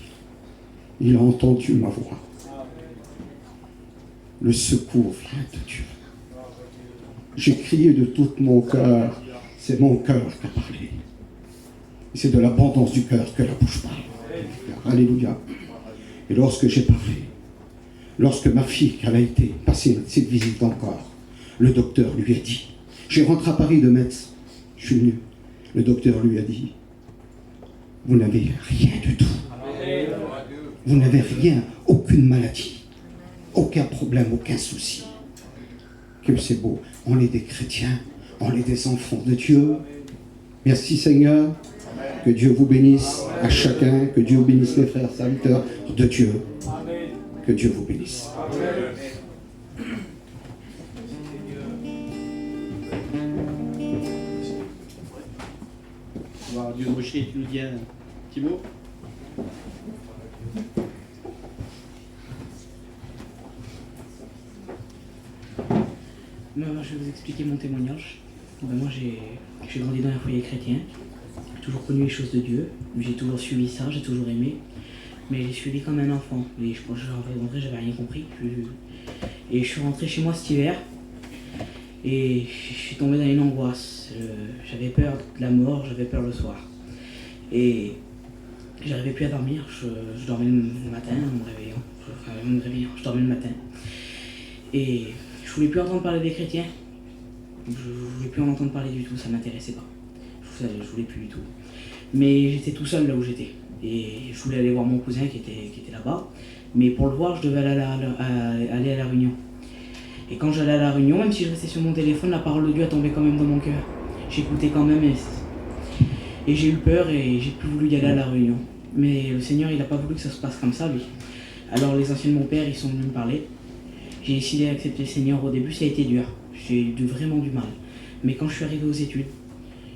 il a entendu ma voix. Le secours vient de Dieu. J'ai crié de tout mon cœur, c'est mon cœur qui a parlé. C'est de l'abondance du cœur que la bouche parle. Alléluia. Et lorsque j'ai parlé, lorsque ma fille, elle a été passée cette visite encore, le docteur lui a dit, j'ai rentré à Paris de Metz, je suis venu, le docteur lui a dit, vous n'avez rien du tout. Vous n'avez rien, aucune maladie, aucun problème, aucun souci. Que c'est beau, on est des chrétiens, on est des enfants de Dieu. Merci Seigneur, que Dieu vous bénisse à chacun, que Dieu bénisse les frères serviteurs de Dieu. Que Dieu vous bénisse. Dieu Rocher, tu nous dis un petit mot. je vais vous expliquer mon témoignage. Moi, j'ai grandi dans un foyer chrétien. J'ai toujours connu les choses de Dieu. J'ai toujours suivi ça, j'ai toujours aimé. Mais j'ai suivi comme un enfant. Et je pense que j'avais rien compris. Et je suis rentré chez moi cet hiver. Et je suis tombé dans une angoisse. J'avais peur de la mort, j'avais peur le soir. Et j'arrivais plus à dormir. Je dormais le matin en me réveillant. Je dormais le matin. Et je voulais plus entendre parler des chrétiens. Je voulais plus en entendre parler du tout, ça m'intéressait pas. Je voulais plus du tout. Mais j'étais tout seul là où j'étais. Et je voulais aller voir mon cousin qui était là-bas. Mais pour le voir, je devais aller à la réunion. Et quand j'allais à la réunion, même si je restais sur mon téléphone, la parole de Dieu a tombé quand même dans mon cœur. J'écoutais quand même et j'ai eu peur et j'ai plus voulu y aller à la réunion. Mais le Seigneur, il n'a pas voulu que ça se passe comme ça, lui. Alors les anciens de mon père, ils sont venus me parler. J'ai décidé d'accepter le Seigneur. Au début, ça a été dur. J'ai eu vraiment du mal. Mais quand je suis arrivé aux études,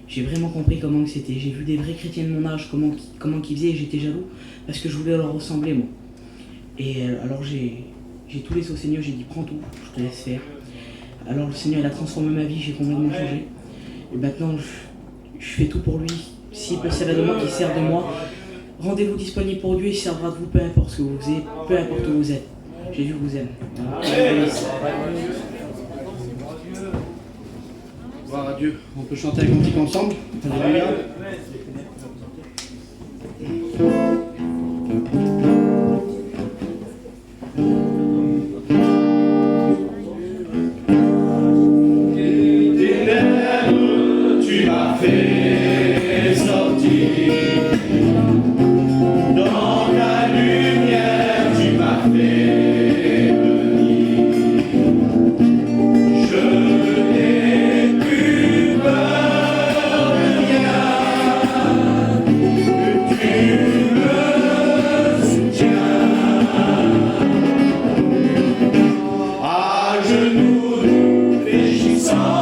j'ai vraiment compris comment c'était. J'ai vu des vrais chrétiens de mon âge, comment qu'ils faisaient, et j'étais jaloux parce que je voulais leur ressembler, moi. Et alors j'ai tout laissé au Seigneur, j'ai dit prends tout, je te laisse faire. Alors le Seigneur, il a transformé ma vie, j'ai complètement changé. Et maintenant, je fais tout pour lui. S'il peut servir de moi, qu'il sert de moi. Rendez-vous disponible pour Dieu, il servira de vous, peu importe ce que vous faisiez, peu importe où vous êtes. Jésus vous aime. Gloire à Dieu. On peut chanter un cantique ensemble. Alléluia. Tu m'as fait sortir dans la lumière, tu m'as fait venir. Je n'ai plus peur de rien, tu me soutiens. À genoux, réjouissant.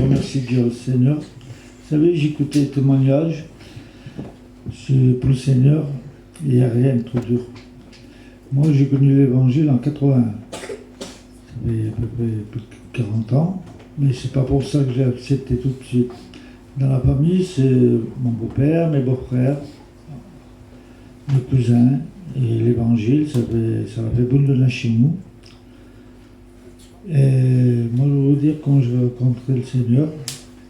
Merci Dieu au Seigneur. Vous savez, j'écoutais les témoignages pour le Seigneur, il n'y a rien de trop dur. Moi, j'ai connu l'évangile en 81. Ça fait à peu près plus de 40 ans, mais c'est pas pour ça que j'ai accepté tout de suite. Dans la famille, c'est mon beau-père, mes beaux-frères, mes cousins, et l'évangile, ça a fait boule de neige chez nous. Et moi, je veux vous dire, quand je rencontrais le Seigneur,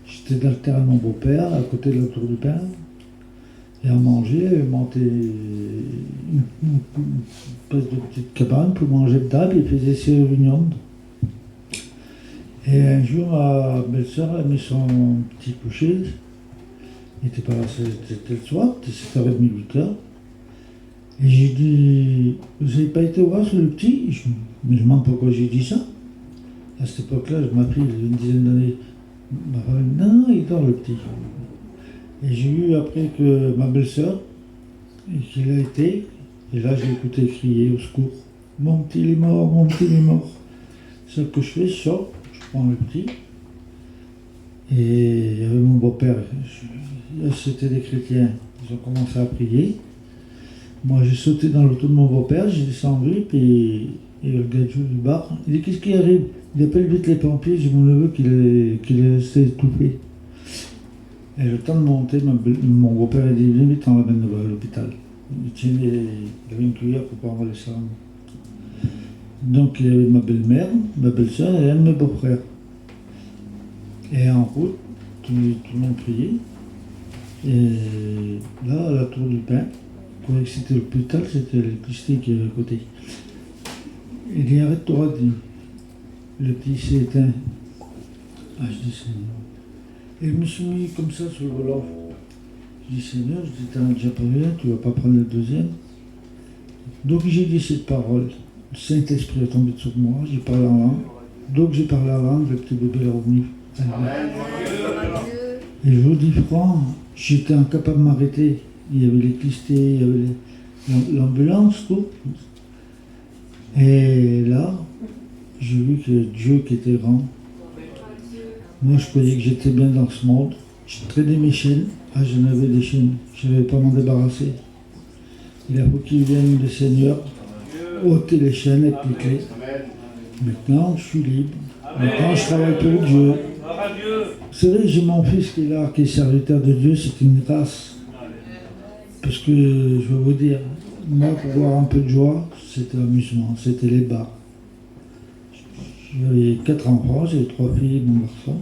j'étais dans le terrain de mon beau-père, à côté de la tour du pain, et on mangeait, on montait une espèce de petite cabane pour manger dedans, et il faisait ses réunions. Et un jour, ma belle-sœur a mis son petit coucher, il n'était pas là, c'était le soir, c'était 7h30, 8h. Et j'ai dit, vous n'avez pas été voir sur le petit? Mais je ne demande pas pourquoi j'ai dit ça. À cette époque-là, je m'appelais, il y a une dizaine d'années. Ma femme dit, non, il dort le petit. Et j'ai eu après que ma belle-sœur, qu'il a été, et là j'ai écouté crier au secours. Mon petit il est mort, mon petit il est mort. Ce que je fais, je sors, je prends le petit. Et il y avait mon beau-père, c'était des chrétiens, ils ont commencé à prier. Moi j'ai sauté dans l'auto de mon beau-père, j'ai descendu, puis et le gars du bar, il dit qu'est-ce qui arrive? Il appelle vite les pompiers, j'ai mon neveu qui est resté étouffé. Et le temps de monter, mon beau-père a dit viens vite, on l'amène à l'hôpital. Il avait une cuillère pour pouvoir enlever ça. Donc il y avait ma belle-mère, ma belle-sœur et un de mes beaux-frères. Et en route, tout le monde priait. Et là, à la tour du pain, je croyais que c'était l'hôpital, c'était l'électricité qui est à côté. Il dit arrête-toi, dit. Le petit s'est éteint. Ah, je dis Seigneur. Et je me suis mis comme ça sur le volant. Je dis Seigneur, je dis t'en as déjà pris un, tu vas pas prendre le deuxième. Donc j'ai dit cette parole. Le Saint-Esprit est tombé sur moi, j'ai parlé en langue. Donc j'ai parlé en langue, le petit bébé est revenu. Et je vous dis franc, j'étais incapable de m'arrêter. Il y avait l'électricité, il y avait l'ambulance, tout. Et là, j'ai vu que Dieu qui était grand. Moi, je croyais que j'étais bien dans ce monde. Je traînais mes chaînes. Ah, j'en avais des chaînes. Je n'avais pas m'en débarrasser. Il a fallu qu'il vienne le Seigneur ôter les chaînes avec les clés. Maintenant, je suis libre. Maintenant, je travaille pour Dieu. Vous savez, j'ai mon fils qui est là, qui est serviteur de Dieu. C'est une grâce. Parce que, je vais vous dire, moi, pour avoir un peu de joie, c'était l'amusement, c'était les bars. J'avais 4 enfants, j'avais 3 filles et mon garçon.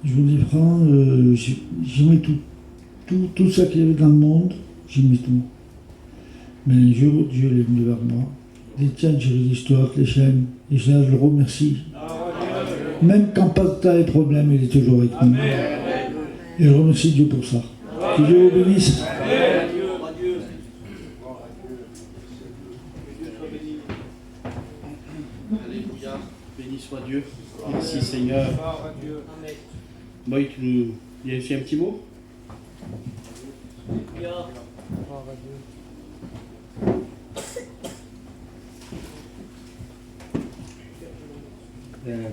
Je vous dis franc, j'aimais tout ça qu'il y avait dans le monde, j'aimais tout. Mais un jour, Dieu est venu vers moi. Il dit tiens, j'ai l'histoire, les chaînes, et je le remercie. Même quand pas de problèmes, il est toujours avec nous. Et je remercie Dieu pour ça. Que Dieu vous bénisse. Alléluia, béni soit Dieu. Merci Seigneur. Boy, il y a aussi un petit mot?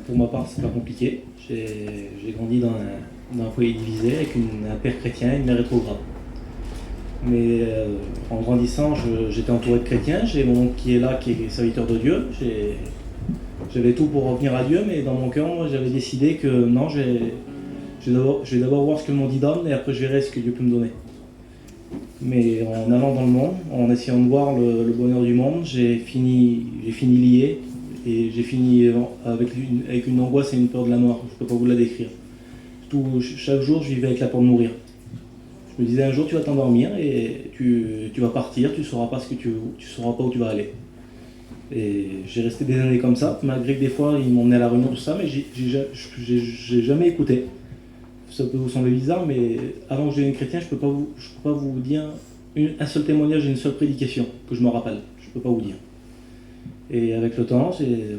Pour ma part, c'est pas compliqué. J'ai grandi dans un foyer divisé avec un père chrétien et une mère rétrograde. Mais en grandissant, j'étais entouré de chrétiens. J'ai mon oncle qui est là, qui est serviteur de Dieu. J'avais tout pour revenir à Dieu, mais dans mon cœur, moi, j'avais décidé que non, je vais d'abord voir ce que le monde y donne et après je verrai ce que Dieu peut me donner. Mais en allant dans le monde, en essayant de voir le bonheur du monde, j'ai fini lié et j'ai fini avec une angoisse et une peur de la mort. Je ne peux pas vous la décrire. Chaque jour, je vivais avec la peur de mourir. Je me disais un jour tu vas t'endormir et tu vas partir, tu sauras pas sauras pas où tu vas aller. Et j'ai resté des années comme ça, malgré que des fois ils m'emmenaient à la réunion, tout ça, mais j'ai jamais écouté. Ça peut vous sembler bizarre, mais avant que je devienne chrétien, je peux pas vous dire un seul témoignage et une seule prédication que je me rappelle. Je peux pas vous dire. Et avec le temps, j'ai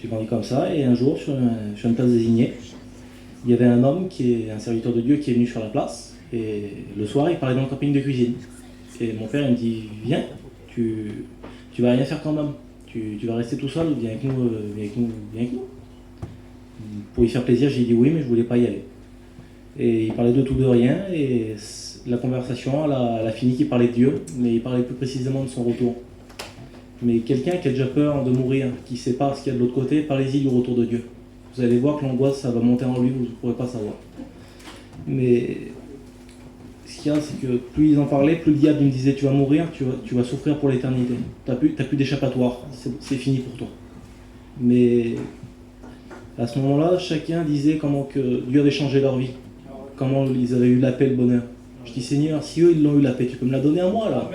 grandi comme ça, et un jour, sur une place désignée, il y avait un homme qui est un serviteur de Dieu qui est venu sur la place, et le soir, il parlait dans le camping de cuisine. Et mon père, il me dit, viens, tu vas rien faire quand même, tu vas rester tout seul, viens avec nous. Pour y faire plaisir, j'ai dit oui, mais je voulais pas y aller. Et il parlait de tout, de rien, et la conversation, elle a fini qu'il parlait de Dieu, mais il parlait plus précisément de son retour. Mais quelqu'un qui a déjà peur de mourir, qui ne sait pas ce qu'il y a de l'autre côté, parlez-y du retour de Dieu. Vous allez voir que l'angoisse, ça va monter en lui, vous ne pourrez pas savoir. Mais ce qu'il y a, c'est que plus ils en parlaient, plus le diable me disait tu vas mourir, tu vas souffrir pour l'éternité. T'as plus d'échappatoire, c'est fini pour toi. Mais à ce moment-là, chacun disait comment que Dieu avait changé leur vie, comment ils avaient eu la paix, le bonheur. Je dis Seigneur, si eux ils l'ont eu la paix, tu peux me la donner à moi là.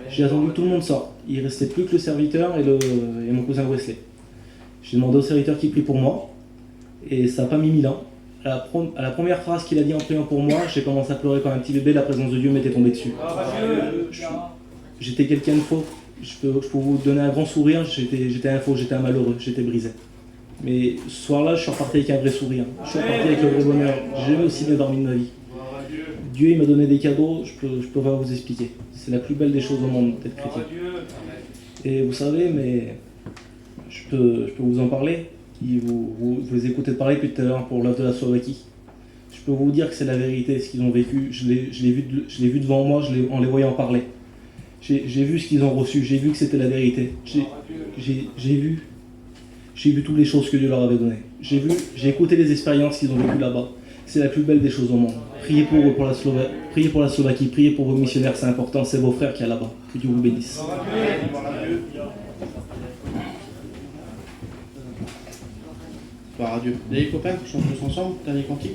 J'ai attendu que tout le monde sorte. Il ne restait plus que le serviteur et mon cousin Wesley. J'ai demandé au serviteur qui prie pour moi, et ça n'a pas mis 1000 ans. À la première phrase qu'il a dit en priant pour moi, j'ai commencé à pleurer comme un petit bébé, la présence de Dieu m'était tombée dessus. J'étais quelqu'un de faux. Je peux vous donner un grand sourire, j'étais un faux, j'étais un malheureux, j'étais brisé. Mais ce soir-là, je suis reparti avec un vrai sourire. Je suis reparti avec le vrai bonheur. J'ai jamais aussi bien dormi de ma vie. Dieu il m'a donné des cadeaux, je peux pas vous expliquer. C'est la plus belle des choses au monde d'être chrétien. Et vous savez, mais je peux vous en parler. vous écoutez parler depuis tout à l'heure pour l'œuvre de la Slovaquie. Je peux vous dire que c'est la vérité, ce qu'ils ont vécu. Je l'ai vu devant moi, en les voyant parler. J'ai vu ce qu'ils ont reçu, j'ai vu que c'était la vérité. J'ai vu toutes les choses que Dieu leur avait données. J'ai écouté les expériences qu'ils ont vécues là-bas. C'est la plus belle des choses au monde. Priez pour eux, priez pour la Slovaquie, priez pour vos missionnaires, c'est important, c'est vos frères qu'il y a là-bas. Que Dieu vous bénisse. Gloire à Dieu. Les copains, on chante tous ensemble, dernier cantique.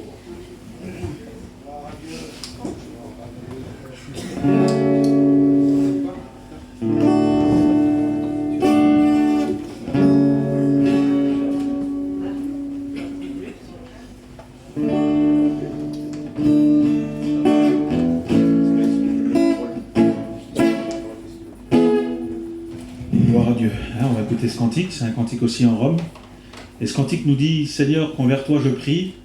Gloire à Dieu. On va écouter ce cantique, c'est un cantique aussi en Rome. Et ce cantique nous dit, Seigneur, qu'envers toi je prie,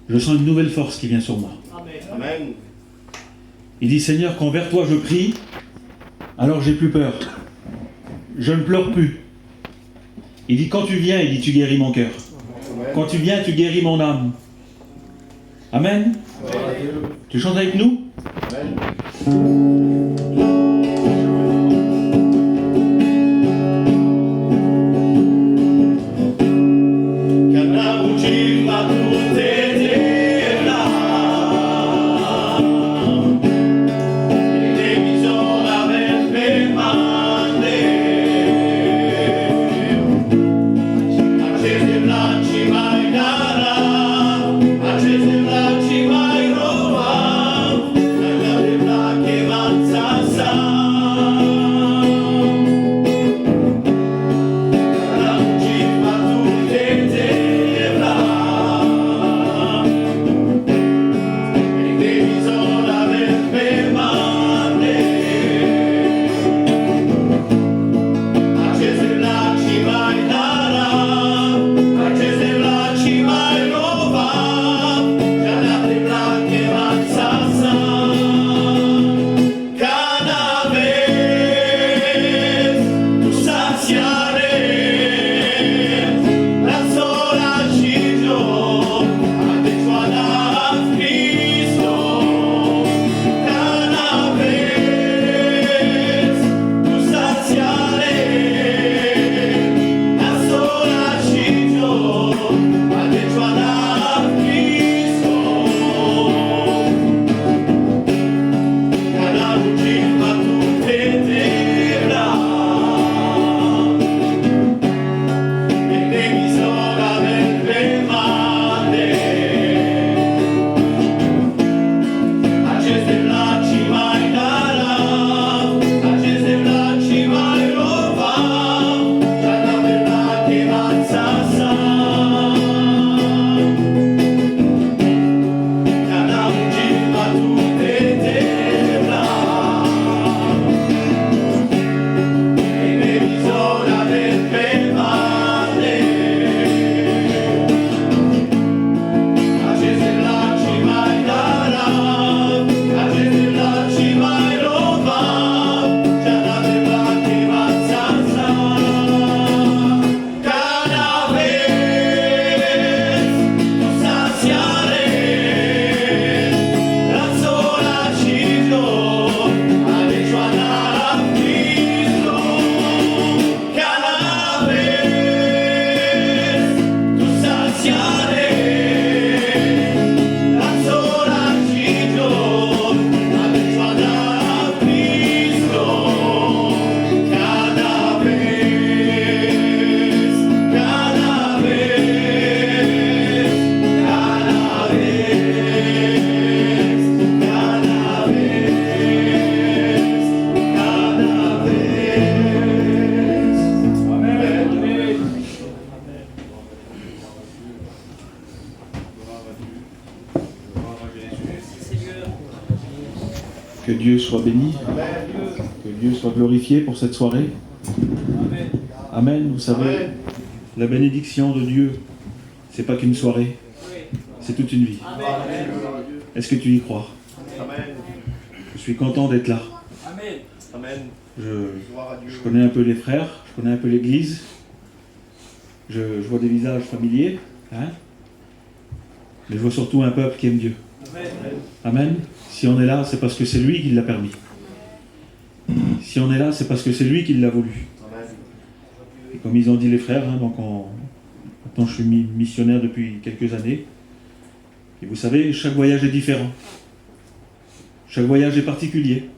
je sens une nouvelle force qui vient sur moi. Amen. Il dit, Seigneur, qu'envers toi je prie, alors j'ai plus peur. Je ne pleure plus. Il dit, quand tu viens, il dit, tu guéris mon cœur. Quand tu viens, tu guéris mon âme. Amen. Tu chantes avec nous? Que Dieu soit béni, que Dieu soit glorifié pour cette soirée. Amen. Vous savez, la bénédiction de Dieu, c'est pas qu'une soirée, c'est toute une vie. Est-ce que tu y crois? Je suis content d'être là. Je connais un peu les frères, je connais un peu l'église. Je vois des visages familiers, hein, mais je vois surtout un peuple qui aime Dieu. Amen. Si on est là, c'est parce que c'est lui qui l'a permis. Si on est là, c'est parce que c'est lui qui l'a voulu. Et comme ils ont dit les frères, hein, donc maintenant je suis missionnaire depuis quelques années, et vous savez, chaque voyage est différent. Chaque voyage est particulier.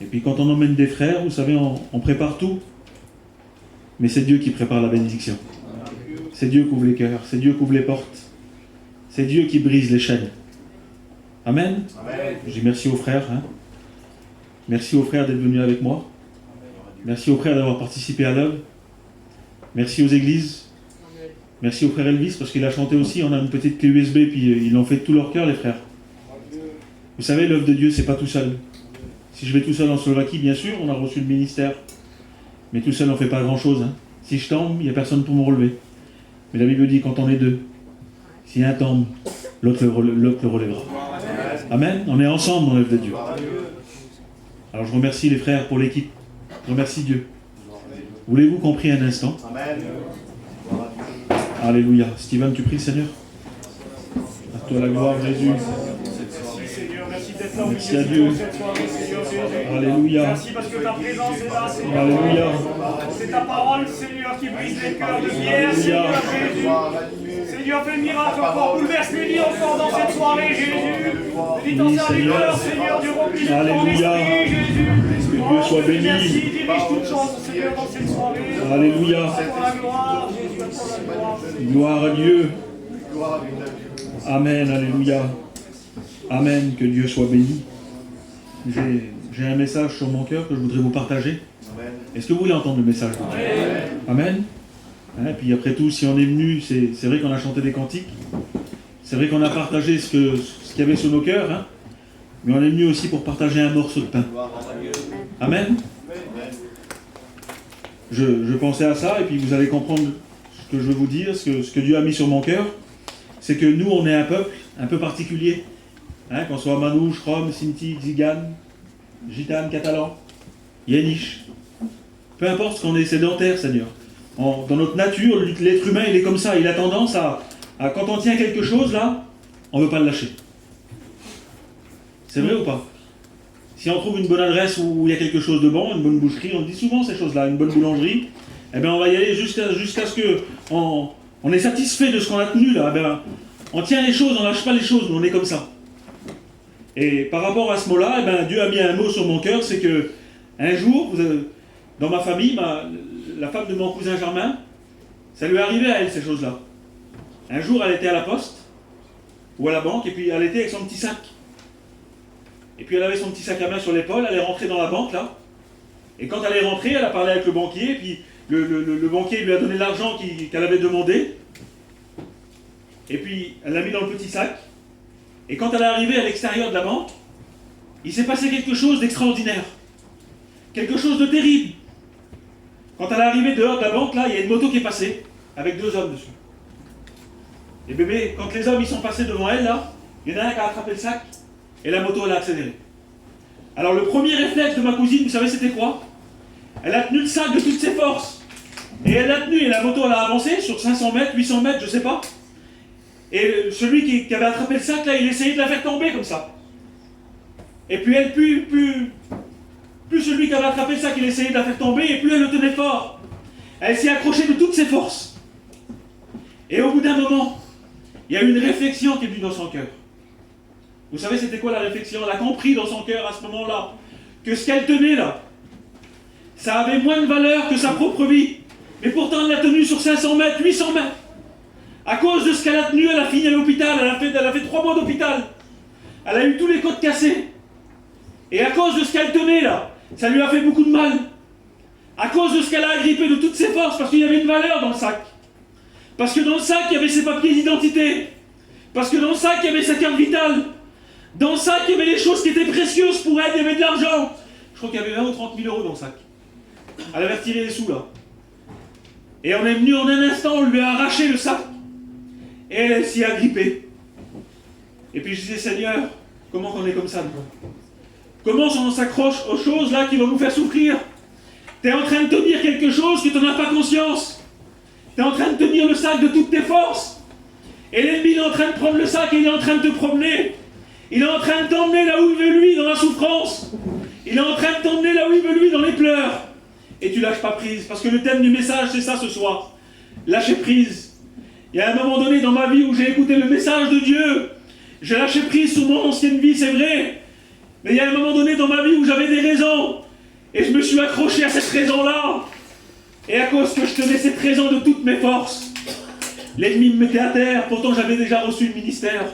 Et puis quand on emmène des frères, vous savez, on prépare tout. Mais c'est Dieu qui prépare la bénédiction. C'est Dieu qui ouvre les cœurs, c'est Dieu qui ouvre les portes. C'est Dieu qui brise les chaînes. Amen. Je dis merci aux frères. Hein. Merci aux frères d'être venus avec moi. Merci aux frères d'avoir participé à l'œuvre. Merci aux églises. Merci au frère Elvis parce qu'il a chanté aussi. On a une petite clé USB puis ils l'ont fait de tout leur cœur, les frères. Vous savez, l'œuvre de Dieu, c'est pas tout seul. Si je vais tout seul en Slovaquie, bien sûr, on a reçu le ministère. Mais tout seul, on ne fait pas grand-chose. Hein. Si je tombe, il n'y a personne pour me relever. Mais la Bible dit, quand on est deux, si un tombe, l'autre le relèvera. Amen. On est ensemble dans l'œuvre de Dieu. Alors je remercie les frères pour l'équipe. Je remercie Dieu. Voulez-vous qu'on prie un instant? Alléluia. Steven, tu pries, Seigneur? À toi la gloire, Jésus. Merci à Dieu. Alléluia. Merci parce que ta présence est là, Seigneur. Alléluia. C'est ta parole, Seigneur, qui brise les cœurs de pierre, Seigneur Jésus. Seigneur, fais le miracle encore, bouleverse les vies encore dans cette soirée, Jésus. Dis ton serviteur, Seigneur, du rempli de ton esprit, Jésus. Que Dieu soit béni. Merci, dirige toute chose, Seigneur, dans cette soirée. Alléluia. À toi la gloire, Jésus, à toi la gloire. Gloire à Dieu. Amen. Alléluia. Amen. Que Dieu soit béni. J'ai un message sur mon cœur que je voudrais vous partager. Est-ce que vous voulez entendre le message? Amen. Hein, puis après tout, si on est venu, c'est vrai qu'on a chanté des cantiques. C'est vrai qu'on a partagé ce qu'il y avait sur nos cœurs. Hein, mais on est venu aussi pour partager un morceau de pain. Amen. Je pensais à ça et puis vous allez comprendre ce que je veux vous dire, ce que Dieu a mis sur mon cœur. C'est que nous, on est un peuple un peu particulier. Hein, qu'on soit Manouche, Rom, Sinti, Xigan, Gitane, Catalan, Yéniche. Peu importe ce qu'on est sédentaire, Seigneur. Dans notre nature, l'être humain, il est comme ça. Il a tendance à quand on tient quelque chose, là, on ne veut pas le lâcher. C'est vrai ou pas? Si on trouve une bonne adresse où il y a quelque chose de bon, une bonne boucherie, on dit souvent ces choses-là, une bonne boulangerie, eh bien on va y aller jusqu'à ce que on est satisfait de ce qu'on a tenu, là. Eh bien, on tient les choses, on ne lâche pas les choses, mais on est comme ça. Et par rapport à ce mot-là, eh ben, Dieu a mis un mot sur mon cœur, c'est que un jour, dans ma famille, la femme de mon cousin Germain, ça lui est arrivé à elle, ces choses-là. Un jour, elle était à la poste, ou à la banque, et puis elle était avec son petit sac. Et puis elle avait son petit sac à main sur l'épaule, elle est rentrée dans la banque, là. Et quand elle est rentrée, elle a parlé avec le banquier, et puis le banquier lui a donné l'argent qu'elle avait demandé. Et puis, elle l'a mis dans le petit sac. Et quand elle est arrivée à l'extérieur de la banque, il s'est passé quelque chose d'extraordinaire. Quelque chose de terrible. Quand elle est arrivée dehors de la banque, là, il y a une moto qui est passée, avec 2 hommes dessus. Et bébé, quand les hommes ils sont passés devant elle, là, il y en a un qui a attrapé le sac, et la moto, elle a accéléré. Alors le premier réflexe de ma cousine, vous savez c'était quoi? Elle a tenu le sac de toutes ses forces. Et elle l'a tenu, et la moto, elle a avancé sur 500 mètres, 800 mètres, je sais pas. Et celui qui avait attrapé le sac, là, il essayait de la faire tomber comme ça. Et puis elle, plus celui qui avait attrapé le sac, il essayait de la faire tomber, et plus elle le tenait fort. Elle s'est accrochée de toutes ses forces. Et au bout d'un moment, il y a eu une réflexion qui est venue dans son cœur. Vous savez, c'était quoi la réflexion? Elle a compris dans son cœur à ce moment-là que ce qu'elle tenait là, ça avait moins de valeur que sa propre vie. Mais pourtant, elle l'a tenue sur 500 mètres, 800 mètres. À cause de ce qu'elle a tenu, elle a fini à l'hôpital. Elle a fait 3 mois d'hôpital. Elle a eu tous les côtes cassés. Et à cause de ce qu'elle tenait là, ça lui a fait beaucoup de mal. À cause de ce qu'elle a agrippé de toutes ses forces, parce qu'il y avait une valeur dans le sac. Parce que dans le sac, il y avait ses papiers d'identité. Parce que dans le sac, il y avait sa carte vitale. Dans le sac, il y avait les choses qui étaient précieuses pour elle, il y avait de l'argent. Je crois qu'il y avait 20 ou 30 000 euros dans le sac. Elle avait retiré les sous là. Et on est venu en un instant, on lui a arraché le sac. Et elle s'y a grippée. Et puis je disais, Seigneur, comment on est comme ça? Comment on s'accroche aux choses là qui vont nous faire souffrir? Tu es en train de te dire quelque chose que tu n'en as pas conscience. Tu es en train de tenir le sac de toutes tes forces. Et l'ennemi il est en train de prendre le sac et il est en train de te promener. Il est en train de t'emmener là où il veut lui, dans la souffrance. Il est en train de t'emmener là où il veut lui, dans les pleurs. Et tu lâches pas prise. Parce que le thème du message, c'est ça ce soir. Lâcher prise. Il y a un moment donné dans ma vie où j'ai écouté le message de Dieu. J'ai lâché prise sur mon ancienne vie, c'est vrai. Mais il y a un moment donné dans ma vie où j'avais des raisons. Et je me suis accroché à cette raison-là. Et à cause que je tenais cette raison de toutes mes forces, l'ennemi me mettait à terre. Pourtant j'avais déjà reçu le ministère.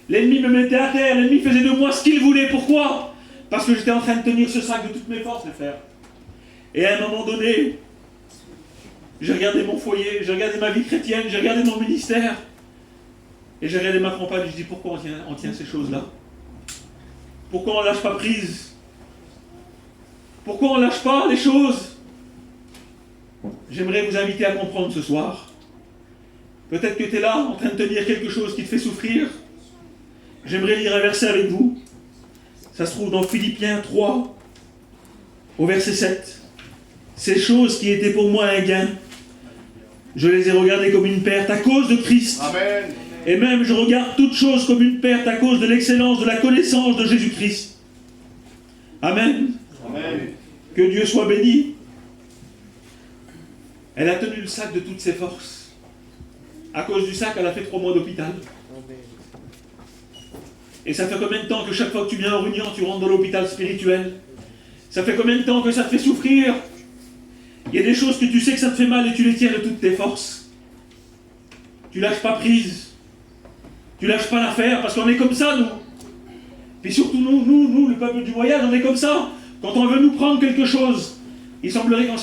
L'ennemi me mettait à terre. L'ennemi faisait de moi ce qu'il voulait. Pourquoi? Parce que j'étais en train de tenir ce sac de toutes mes forces, mes frères. Et à un moment donné, j'ai regardé mon foyer, j'ai regardé ma vie chrétienne, j'ai regardé mon ministère. Et j'ai regardé ma compagne, je dis pourquoi on tient ces choses-là? Pourquoi on ne lâche pas prise? Pourquoi on ne lâche pas les choses? J'aimerais vous inviter à comprendre ce soir. Peut-être que tu es là, en train de tenir quelque chose qui te fait souffrir. J'aimerais lire un verset avec vous. Ça se trouve dans Philippiens 3, au verset 7. Ces choses qui étaient pour moi un gain, je les ai regardées comme une perte à cause de Christ. Amen. Et même je regarde toutes choses comme une perte à cause de l'excellence de la connaissance de Jésus-Christ. Amen. Amen. Que Dieu soit béni. Elle a tenu le sac de toutes ses forces. À cause du sac, elle a fait 3 mois d'hôpital. Et ça fait combien de temps que chaque fois que tu viens en réunion, tu rentres dans l'hôpital spirituel? Ça fait combien de temps que ça te fait souffrir? Il y a des choses que tu sais que ça te fait mal et tu les tiens de toutes tes forces. Tu lâches pas prise. Tu lâches pas l'affaire parce qu'on est comme ça, nous. Puis surtout nous, le peuple du voyage, on est comme ça. Quand on veut nous prendre quelque chose, il semblerait qu'on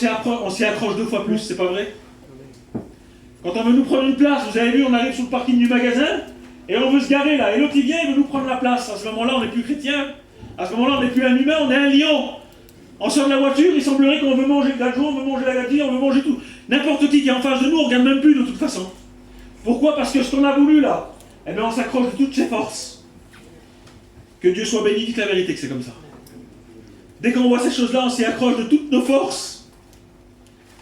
s'y accroche 2 fois plus, c'est pas vrai? Quand on veut nous prendre une place, vous avez vu, on arrive sur le parking du magasin et on veut se garer là. Et l'autre il vient, il veut nous prendre la place. À ce moment-là, on n'est plus chrétien. À ce moment-là, on n'est plus un humain, on est un lion. On sort de la voiture, il semblerait qu'on veut manger le gâteau, on veut manger la gâterie, on veut manger tout. N'importe qui est en face de nous, on ne regarde même plus de toute façon. Pourquoi? Parce que ce qu'on a voulu là, eh bien on s'accroche de toutes ses forces. Que Dieu soit béni, dites la vérité que c'est comme ça. Dès qu'on voit ces choses-là, on s'y accroche de toutes nos forces.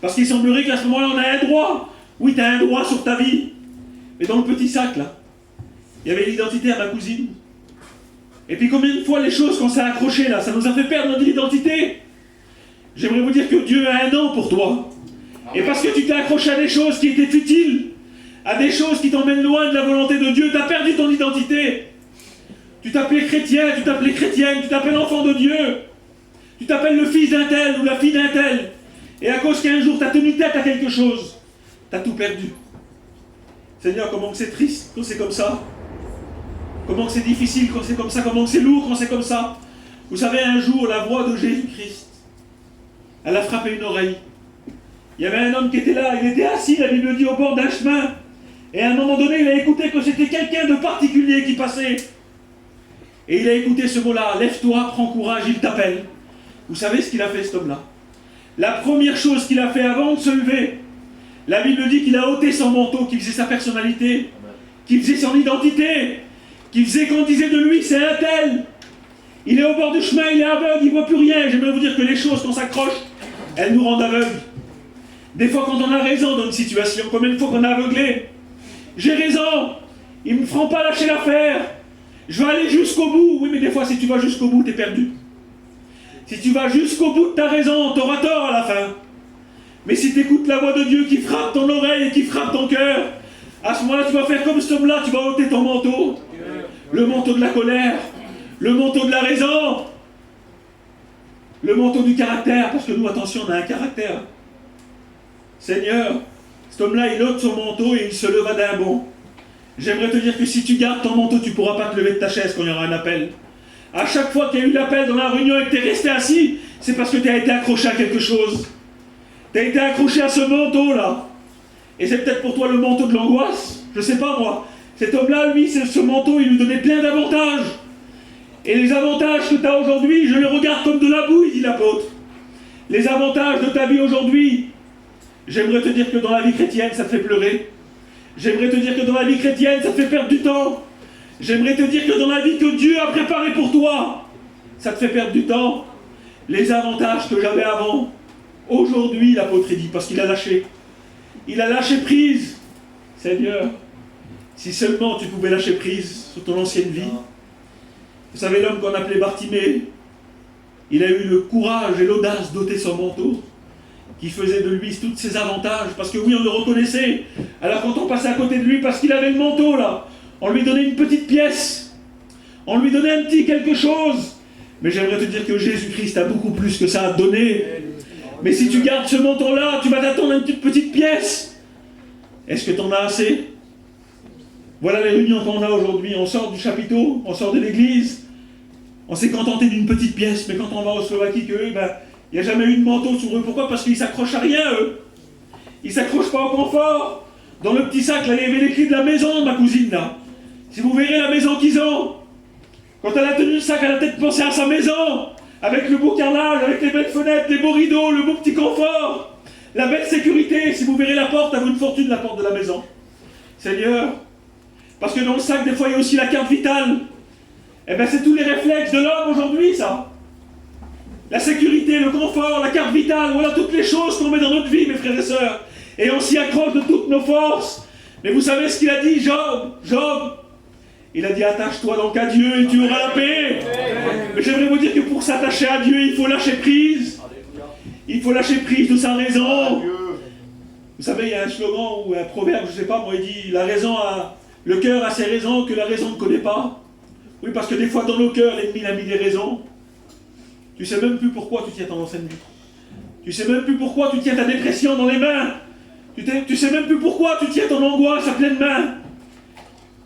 Parce qu'il semblerait qu'à ce moment-là, on a un droit. Oui, tu as un droit sur ta vie. Mais dans le petit sac là, il y avait l'identité à ma cousine. Et puis combien de fois les choses qu'on s'est accrochées là, ça nous a fait perdre notre identité. J'aimerais vous dire que Dieu a un nom pour toi. Et parce que tu t'es accroché à des choses qui étaient futiles, à des choses qui t'emmènent loin de la volonté de Dieu, tu as perdu ton identité. Tu t'appelais chrétien, tu t'appelais chrétienne, tu t'appelles enfant de Dieu. Tu t'appelles le fils d'un tel ou la fille d'un tel. Et à cause qu'un jour tu as tenu tête à quelque chose, tu as tout perdu. Seigneur, comment que c'est triste quand c'est comme ça. Comment que c'est difficile quand c'est comme ça, comment que c'est lourd quand c'est comme ça. Vous savez, un jour, la voix de Jésus-Christ, elle a frappé une oreille. Il y avait un homme qui était là, il était assis, la Bible dit, au bord d'un chemin. Et à un moment donné, il a écouté que c'était quelqu'un de particulier qui passait. Et il a écouté ce mot-là, lève-toi, prends courage, il t'appelle. Vous savez ce qu'il a fait, cet homme-là? La première chose qu'il a fait avant de se lever, la Bible dit qu'il a ôté son manteau, qui faisait sa personnalité, qui faisait son identité, qui faisait qu'on disait de lui, c'est un tel. Il est au bord du chemin, il est aveugle, il ne voit plus rien. J'aimerais vous dire que les choses qu'on s'accroche, elles nous rendent aveugles. Des fois, quand on a raison dans une situation, combien de fois qu'on est aveuglé? J'ai raison, ils ne me feront pas lâcher l'affaire. Je vais aller jusqu'au bout. Oui, mais des fois, si tu vas jusqu'au bout, tu es perdu. Si tu vas jusqu'au bout de ta raison, tu auras tort à la fin. Mais si tu écoutes la voix de Dieu qui frappe ton oreille et qui frappe ton cœur, à ce moment-là, tu vas faire comme cet homme-là, tu vas ôter ton manteau. Le manteau de la colère, le manteau de la raison, le manteau du caractère, parce que nous, attention, on a un caractère. Seigneur, cet homme-là, il ôte son manteau et il se leva d'un bond. J'aimerais te dire que si tu gardes ton manteau, tu ne pourras pas te lever de ta chaise quand il y aura un appel. À chaque fois qu'il y a eu l'appel dans la réunion et que tu es resté assis, c'est parce que tu as été accroché à quelque chose. Tu as été accroché à ce manteau-là. Et c'est peut-être pour toi le manteau de l'angoisse. Je ne sais pas moi. Cet homme-là, lui, ce manteau, il lui donnait plein d'avantages. Et les avantages que tu as aujourd'hui, je les regarde comme de la bouille, dit l'apôtre. Les avantages de ta vie aujourd'hui, j'aimerais te dire que dans la vie chrétienne, ça te fait pleurer. J'aimerais te dire que dans la vie chrétienne, ça te fait perdre du temps. J'aimerais te dire que dans la vie que Dieu a préparée pour toi, ça te fait perdre du temps. Les avantages que j'avais avant, aujourd'hui, l'apôtre dit, parce qu'il a lâché. Il a lâché prise. Seigneur, si seulement tu pouvais lâcher prise sur ton ancienne vie. Vous savez, l'homme qu'on appelait Bartimée, il a eu le courage et l'audace d'ôter son manteau, qui faisait de lui tous ses avantages, parce que oui, on le reconnaissait. Alors quand on passait à côté de lui, parce qu'il avait le manteau là, on lui donnait une petite pièce, on lui donnait un petit quelque chose. Mais j'aimerais te dire que Jésus-Christ a beaucoup plus que ça à te donner. Mais si tu gardes ce manteau-là, tu vas t'attendre à une petite pièce. Est-ce que tu en as assez? Voilà les réunions qu'on a aujourd'hui. On sort du chapiteau, on sort de l'église. On s'est contenté d'une petite pièce, mais quand on va au Slovaquie, qu'eux, il n'y a jamais eu de manteau sur eux. Pourquoi? Parce qu'ils ne s'accrochent à rien, eux. Ils ne s'accrochent pas au confort. Dans le petit sac, là, il y avait les clés de la maison de ma cousine, là. Si vous verrez la maison qu'ils ont, quand elle a tenu le sac, elle a peut-être pensé à sa maison, avec le beau carrelage, avec les belles fenêtres, les beaux rideaux, le beau petit confort, la belle sécurité. Si vous verrez la porte, elle vaut une fortune, la porte de la maison. Seigneur, parce que dans le sac, des fois, il y a aussi la carte vitale. Eh bien, c'est tous les réflexes de l'homme aujourd'hui, ça. La sécurité, le confort, la carte vitale, voilà toutes les choses qu'on met dans notre vie, mes frères et sœurs. Et on s'y accroche de toutes nos forces. Mais vous savez ce qu'il a dit, Job? Il a dit, attache-toi donc à Dieu et tu auras la paix. Mais j'aimerais vous dire que pour s'attacher à Dieu, il faut lâcher prise. Il faut lâcher prise de sa raison. Vous savez, il y a un slogan ou un proverbe, je ne sais pas, moi, il dit, le cœur a ses raisons que la raison ne connaît pas. Oui, parce que des fois, dans nos cœurs, l'ennemi a mis des raisons. Tu ne sais même plus pourquoi tu tiens ton ancienne vie. Tu ne sais même plus pourquoi tu tiens ta dépression dans les mains. Tu ne sais même plus pourquoi tu tiens ton angoisse à pleines mains.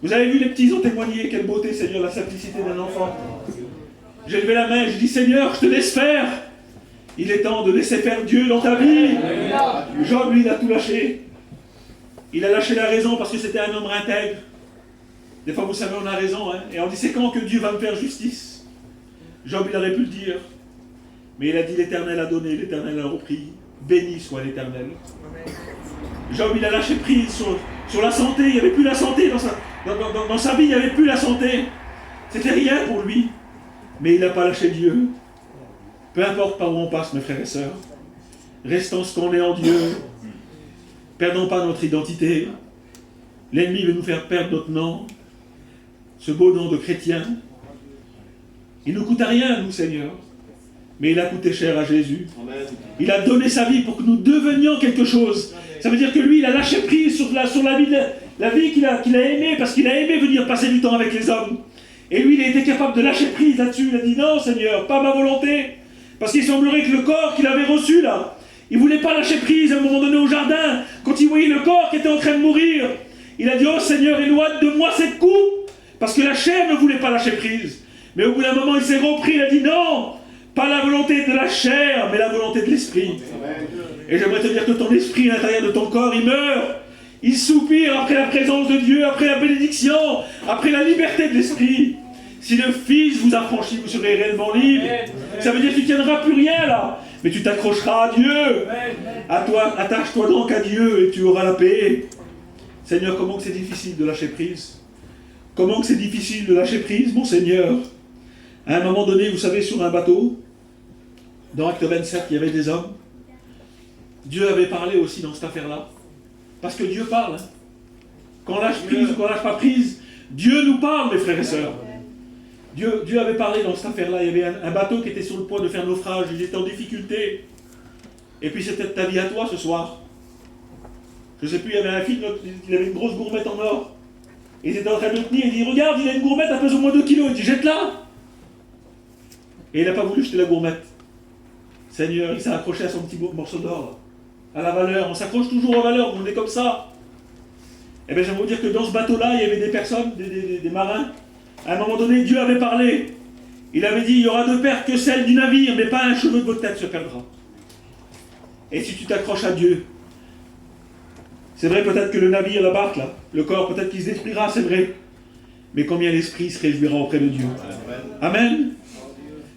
Vous avez vu, les petits ont témoigné. Quelle beauté, Seigneur, la simplicité d'un enfant. J'ai levé la main et je dis, Seigneur, je te laisse faire. Il est temps de laisser faire Dieu dans ta vie. Job, lui, il a tout lâché. Il a lâché la raison parce que c'était un homme intègre. Des fois, vous savez, on a raison, hein, et on dit, c'est quand que Dieu va me faire justice? Job, il aurait pu le dire. Mais il a dit, l'Éternel a donné, l'Éternel a repris. Béni soit l'Éternel. Job, il a lâché prise sur la santé. Il n'y avait plus la santé dans sa vie, il n'y avait plus la santé. C'était rien pour lui. Mais il n'a pas lâché Dieu. Peu importe par où on passe, mes frères et sœurs. Restons ce qu'on est en Dieu. Perdons pas notre identité. L'ennemi veut nous faire perdre notre nom. Ce beau nom de chrétien. Il ne nous coûte à rien, nous, Seigneur. Mais il a coûté cher à Jésus. Il a donné sa vie pour que nous devenions quelque chose. Ça veut dire que lui, il a lâché prise sur la vie qu'il a aimée, parce qu'il a aimé venir passer du temps avec les hommes. Et lui, il a été capable de lâcher prise là-dessus. Il a dit, non, Seigneur, pas ma volonté. Parce qu'il semblerait que le corps qu'il avait reçu, là, il ne voulait pas lâcher prise à un moment donné au jardin. Quand il voyait le corps qui était en train de mourir, il a dit, oh Seigneur, éloigne de moi cette coupe. Parce que la chair ne voulait pas lâcher prise. Mais au bout d'un moment, il s'est repris, il a dit, non, pas la volonté de la chair, mais la volonté de l'esprit. Et j'aimerais te dire que ton esprit, à l'intérieur de ton corps, il meurt. Il soupire après la présence de Dieu, après la bénédiction, après la liberté de l'esprit. Si le Fils vous affranchit, vous serez réellement libre. Ça veut dire que tu ne tiendras plus rien là, mais tu t'accrocheras à Dieu. À toi, attache-toi donc à Dieu et tu auras la paix. Seigneur, comment que c'est difficile de lâcher prise. Comment que c'est difficile de lâcher prise, mon Seigneur. À un moment donné, vous savez, sur un bateau, dans Acte 27, il y avait des hommes. Dieu avait parlé aussi dans cette affaire-là. Parce que Dieu parle. Hein. Quand on lâche prise ou qu'on lâche pas prise, Dieu nous parle, mes frères et sœurs. Dieu avait parlé dans cette affaire-là. Il y avait un bateau qui était sur le point de faire naufrage. Ils étaient en difficulté. Et puis c'était ta vie à toi ce soir. Je ne sais plus, il y avait un fils, il avait une grosse gourmette en or. Et il était en train de le tenir. Il dit, regarde, il a une gourmette, elle pèse au moins 2 kilos. Il dit, jette-la. Et il n'a pas voulu jeter la gourmette. Seigneur, il s'est accroché à son petit morceau d'or. À la valeur. On s'accroche toujours aux valeurs. On est comme ça. Eh bien, j'aimerais vous dire que dans ce bateau-là, il y avait des personnes, des marins. À un moment donné, Dieu avait parlé. Il avait dit, il y aura de pertes que celle du navire, mais pas un cheveu de votre tête se perdra. Et si tu t'accroches à Dieu, c'est vrai peut-être que le navire, la barque, là, le corps, peut-être qu'il se détruira, c'est vrai. Mais combien l'esprit se réjouira auprès de Dieu. Amen.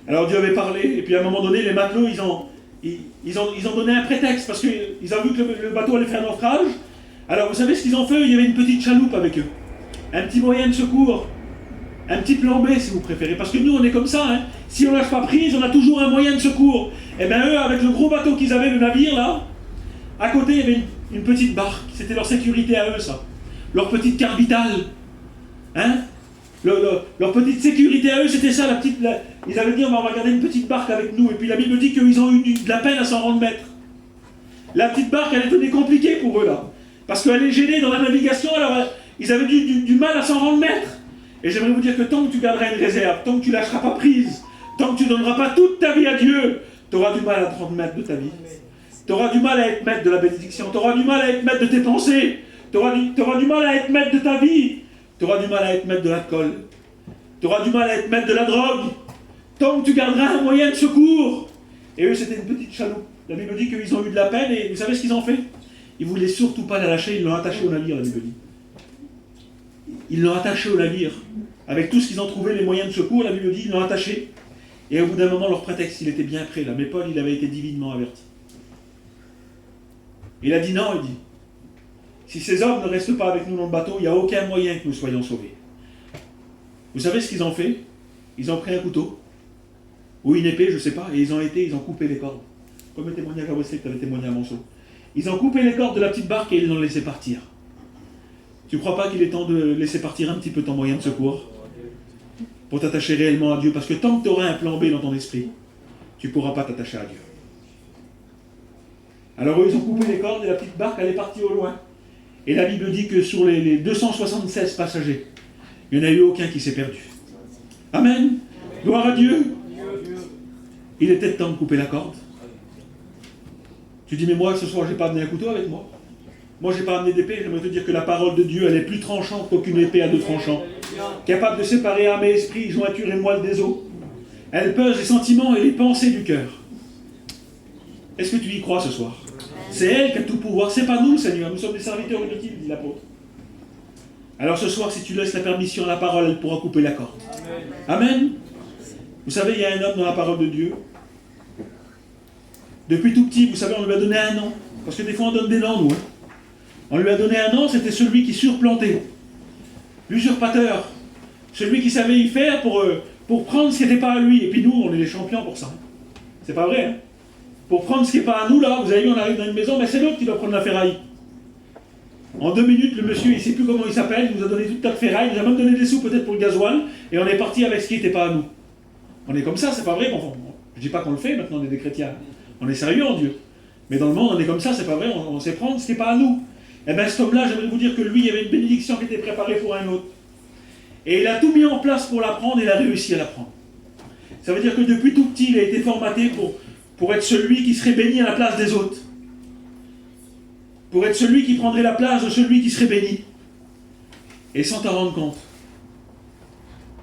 Alors Dieu avait parlé, et puis à un moment donné, les matelots, ils ont donné un prétexte, parce qu'ils ont vu que le bateau allait faire naufrage. Alors vous savez ce qu'ils ont fait? Il y avait une petite chaloupe avec eux. Un petit moyen de secours. Un petit plan B si vous préférez, parce que nous on est comme ça, hein. Si on ne lâche pas prise, on a toujours un moyen de secours. Et bien eux, avec le gros bateau qu'ils avaient, le navire là, à côté il une petite barque. C'était leur sécurité à eux, ça. Leur petite carte vitale. Hein? Leur petite sécurité à eux, c'était ça, ils avaient dit, on va garder une petite barque avec nous. Et puis la Bible dit qu'ils ont eu de la peine à s'en rendre maître. La petite barque, elle était compliquée pour eux, là. Parce qu'elle est gênée dans la navigation, alors ils avaient du mal à s'en rendre maître. Et j'aimerais vous dire que tant que tu garderas une réserve, tant que tu ne lâcheras pas prise, tant que tu ne donneras pas toute ta vie à Dieu, tu auras du mal à te rendre maître de ta vie. Tu auras du mal à être maître de la bénédiction, tu auras du mal à être maître de tes pensées, tu auras du mal à être maître de ta vie, tu auras du mal à être maître de l'alcool, tu auras du mal à être maître de la drogue, tant que tu garderas un moyen de secours. Et eux, c'était une petite chaloupe. La Bible dit qu'ils ont eu de la peine, et vous savez ce qu'ils ont fait? Ils ne voulaient surtout pas la lâcher, ils l'ont attachée au navire, la Bible dit. Ils l'ont attachée au navire. Avec tout ce qu'ils ont trouvé, les moyens de secours, la Bible dit, ils l'ont attachée. Et au bout d'un moment, leur prétexte, il était bien prêt là. Mais Paul, il avait été divinement averti. Il a dit non, il dit. Si ces hommes ne restent pas avec nous dans le bateau, il n'y a aucun moyen que nous soyons sauvés. Vous savez ce qu'ils ont fait? Ils ont pris un couteau, ou une épée, je ne sais pas, et ils ont coupé les cordes. Comme le témoignage à Wesley que tu avais témoigné à Monceau. Ils ont coupé les cordes de la petite barque et ils l'ont laissé partir. Tu ne crois pas qu'il est temps de laisser partir un petit peu ton moyen de secours pour t'attacher réellement à Dieu? Parce que tant que tu auras un plan B dans ton esprit, tu ne pourras pas t'attacher à Dieu. Alors eux, ils ont coupé les cordes et la petite barque, elle est partie au loin. Et la Bible dit que sur les 276 passagers, il n'y en a eu aucun qui s'est perdu. Amen. Gloire à Dieu. Il était temps de couper la corde. Tu dis, mais moi, ce soir, je n'ai pas amené un couteau avec moi. Moi, je n'ai pas amené d'épée. J'aimerais te dire que la parole de Dieu, elle est plus tranchante qu'aucune épée à deux tranchants. Capable de séparer âme et esprit, jointure et moelle des os. Elle pèse les sentiments et les pensées du cœur. Est-ce que tu y crois ce soir? C'est elle qui a tout pouvoir. C'est pas nous, Seigneur. Nous sommes des serviteurs inutiles, dit l'apôtre. Alors ce soir, si tu laisses la permission à la parole, elle pourra couper la corde. Amen. Vous savez, il y a un homme dans la parole de Dieu. Depuis tout petit, vous savez, on lui a donné un nom. Parce que des fois, on donne des noms, nous. Hein. On lui a donné un nom, c'était celui qui surplantait. L'usurpateur. Celui qui savait y faire pour prendre ce qui n'était pas à lui. Et puis nous, on est les champions pour ça. Hein. C'est pas vrai, hein. Pour prendre ce qui n'est pas à nous, là, vous avez vu, on arrive dans une maison, mais c'est l'autre qui doit prendre la ferraille. En 2 minutes, le monsieur, il ne sait plus comment il s'appelle, il nous a donné toute ta ferraille, il nous a même donné des sous peut-être pour le gasoil, et on est parti avec ce qui n'était pas à nous. On est comme ça, c'est pas vrai. Bon, je ne dis pas qu'on le fait, maintenant on est des chrétiens. On est sérieux en Dieu. Mais dans le monde, on est comme ça, c'est pas vrai, on sait prendre ce qui n'est pas à nous. Et bien cet homme-là, j'aimerais vous dire que lui, il y avait une bénédiction qui était préparée pour un autre. Et il a tout mis en place pour la prendre, et il a réussi à la prendre. Ça veut dire que depuis tout petit, il a été formaté pour être celui qui serait béni à la place des autres. Pour être celui qui prendrait la place de celui qui serait béni. Et sans t'en rendre compte,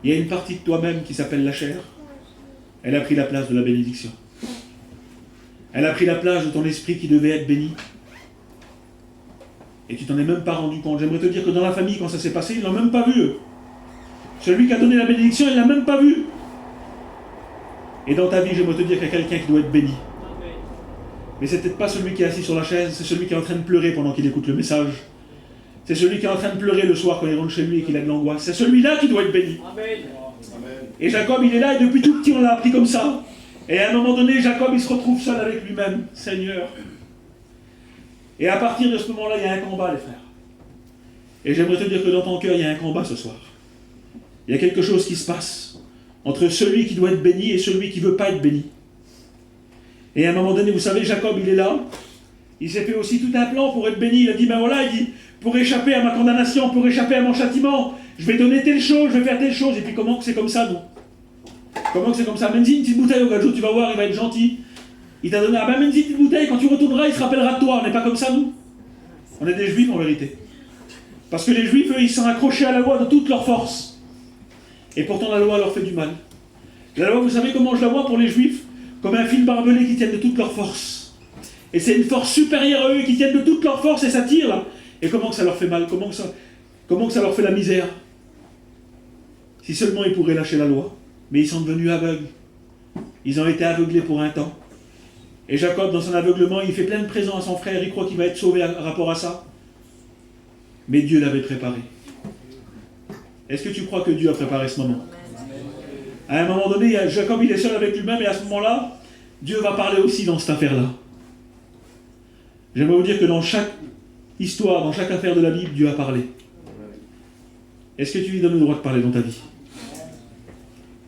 il y a une partie de toi-même qui s'appelle la chair. Elle a pris la place de la bénédiction. Elle a pris la place de ton esprit qui devait être béni. Et tu t'en es même pas rendu compte. J'aimerais te dire que dans la famille, quand ça s'est passé, ils l'ont même pas vu, eux. Celui qui a donné la bénédiction, il l'a même pas vu. Et dans ta vie, j'aimerais te dire qu'il y a quelqu'un qui doit être béni. Mais c'est peut-être pas celui qui est assis sur la chaise, c'est celui qui est en train de pleurer pendant qu'il écoute le message. C'est celui qui est en train de pleurer le soir quand il rentre chez lui et qu'il a de l'angoisse. C'est celui-là qui doit être béni. Amen. Et Jacob, il est là, et depuis tout petit, on l'a appris comme ça. Et à un moment donné, Jacob, il se retrouve seul avec lui-même. Seigneur. Et à partir de ce moment-là, il y a un combat, les frères. Et j'aimerais te dire que dans ton cœur, il y a un combat ce soir. Il y a quelque chose qui se passe entre celui qui doit être béni et celui qui ne veut pas être béni. Et à un moment donné, vous savez, Jacob, il est là. Il s'est fait aussi tout un plan pour être béni. Il a dit, ben voilà, il dit, pour échapper à ma condamnation, pour échapper à mon châtiment, je vais donner telle chose, je vais faire telle chose. Et puis comment que c'est comme ça, nous? Comment que c'est comme ça? Mets-y une petite bouteille au gadjo, tu vas voir, il va être gentil. Il t'a donné, ah ben mets-y une petite bouteille, quand tu retourneras, il se rappellera de toi. On n'est pas comme ça, nous. On est des juifs, en vérité. Parce que les juifs, eux, ils sont accrochés à la loi de toute leur force. Et pourtant, la loi leur fait du mal. La loi, vous savez comment je la vois pour les juifs? Comme un fil barbelé qui tiennent de toute leur force. Et c'est une force supérieure à eux qui tiennent de toute leur force et ça tire là. Et comment que ça leur fait mal? Comment que ça leur fait la misère? Si seulement ils pourraient lâcher la loi. Mais ils sont devenus aveugles. Ils ont été aveuglés pour un temps. Et Jacob, dans son aveuglement, il fait plein de présents à son frère. Il croit qu'il va être sauvé à rapport à ça. Mais Dieu l'avait préparé. Est-ce que tu crois que Dieu a préparé ce moment? À un moment donné, Jacob il est seul avec lui-même et à ce moment-là, Dieu va parler aussi dans cette affaire-là. J'aimerais vous dire que dans chaque histoire, dans chaque affaire de la Bible, Dieu a parlé. Est-ce que tu lui donnes le droit de parler dans ta vie?